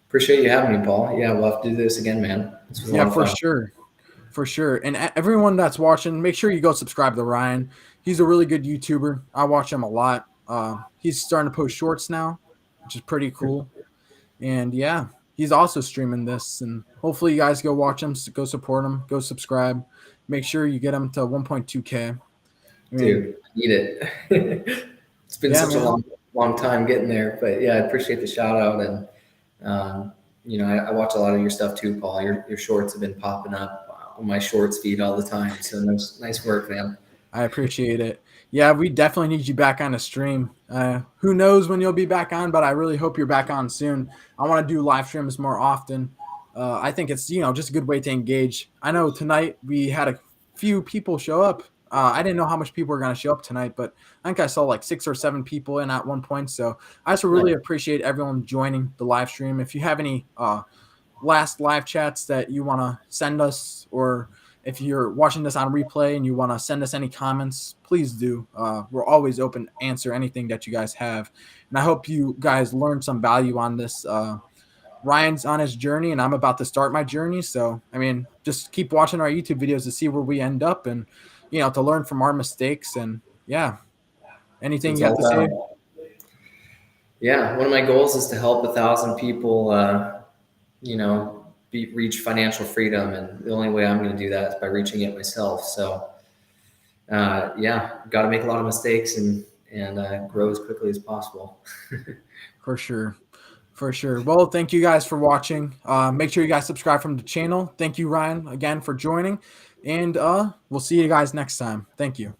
Appreciate you having me, Paul. Yeah, we'll have to do this again, man. This was a Yeah, lot of for fun. sure. For sure. And everyone that's watching, make sure you go subscribe to Ryan. He's a really good YouTuber. I watch him a lot. He's starting to post shorts now, which is pretty cool. And yeah, he's also streaming this, and hopefully you guys go watch him, go support him, go subscribe. Make sure you get him to 1.2K. I mean, Dude, I need it. It's been yeah, such a man. long time getting there, but yeah, I appreciate the shout out. And um, I watch a lot of your stuff too, Paul. Your shorts have been popping up on my shorts feed all the time. So nice work, man. I appreciate it. Yeah, we definitely need you back on the stream. Who knows when you'll be back on, but I really hope you're back on soon. I want to do live streams more often. I think it's just a good way to engage. I know tonight we had a few people show up. I didn't know how much people were going to show up tonight, but I think I saw like 6 or 7 people in at one point. So I just really Nice. appreciate everyone joining the live stream. If you have any last live chats that you want to send us, or if you're watching this on replay and you want to send us any comments, please do. We're always open to answer anything that you guys have. And I hope you guys learned some value on this. Ryan's on his journey and I'm about to start my journey. So, I mean, just keep watching our YouTube videos to see where we end up and, to learn from our mistakes. And yeah, anything It's you have all to say? about. Yeah, one of my goals is to help 1,000 people. Reach financial freedom, and the only way I'm going to do that is by reaching it myself. So, yeah, got to make a lot of mistakes and grow as quickly as possible. For sure. For sure. Well, thank you guys for watching. Make sure you guys subscribe from the channel. Thank you, Ryan, again for joining. And we'll see you guys next time. Thank you.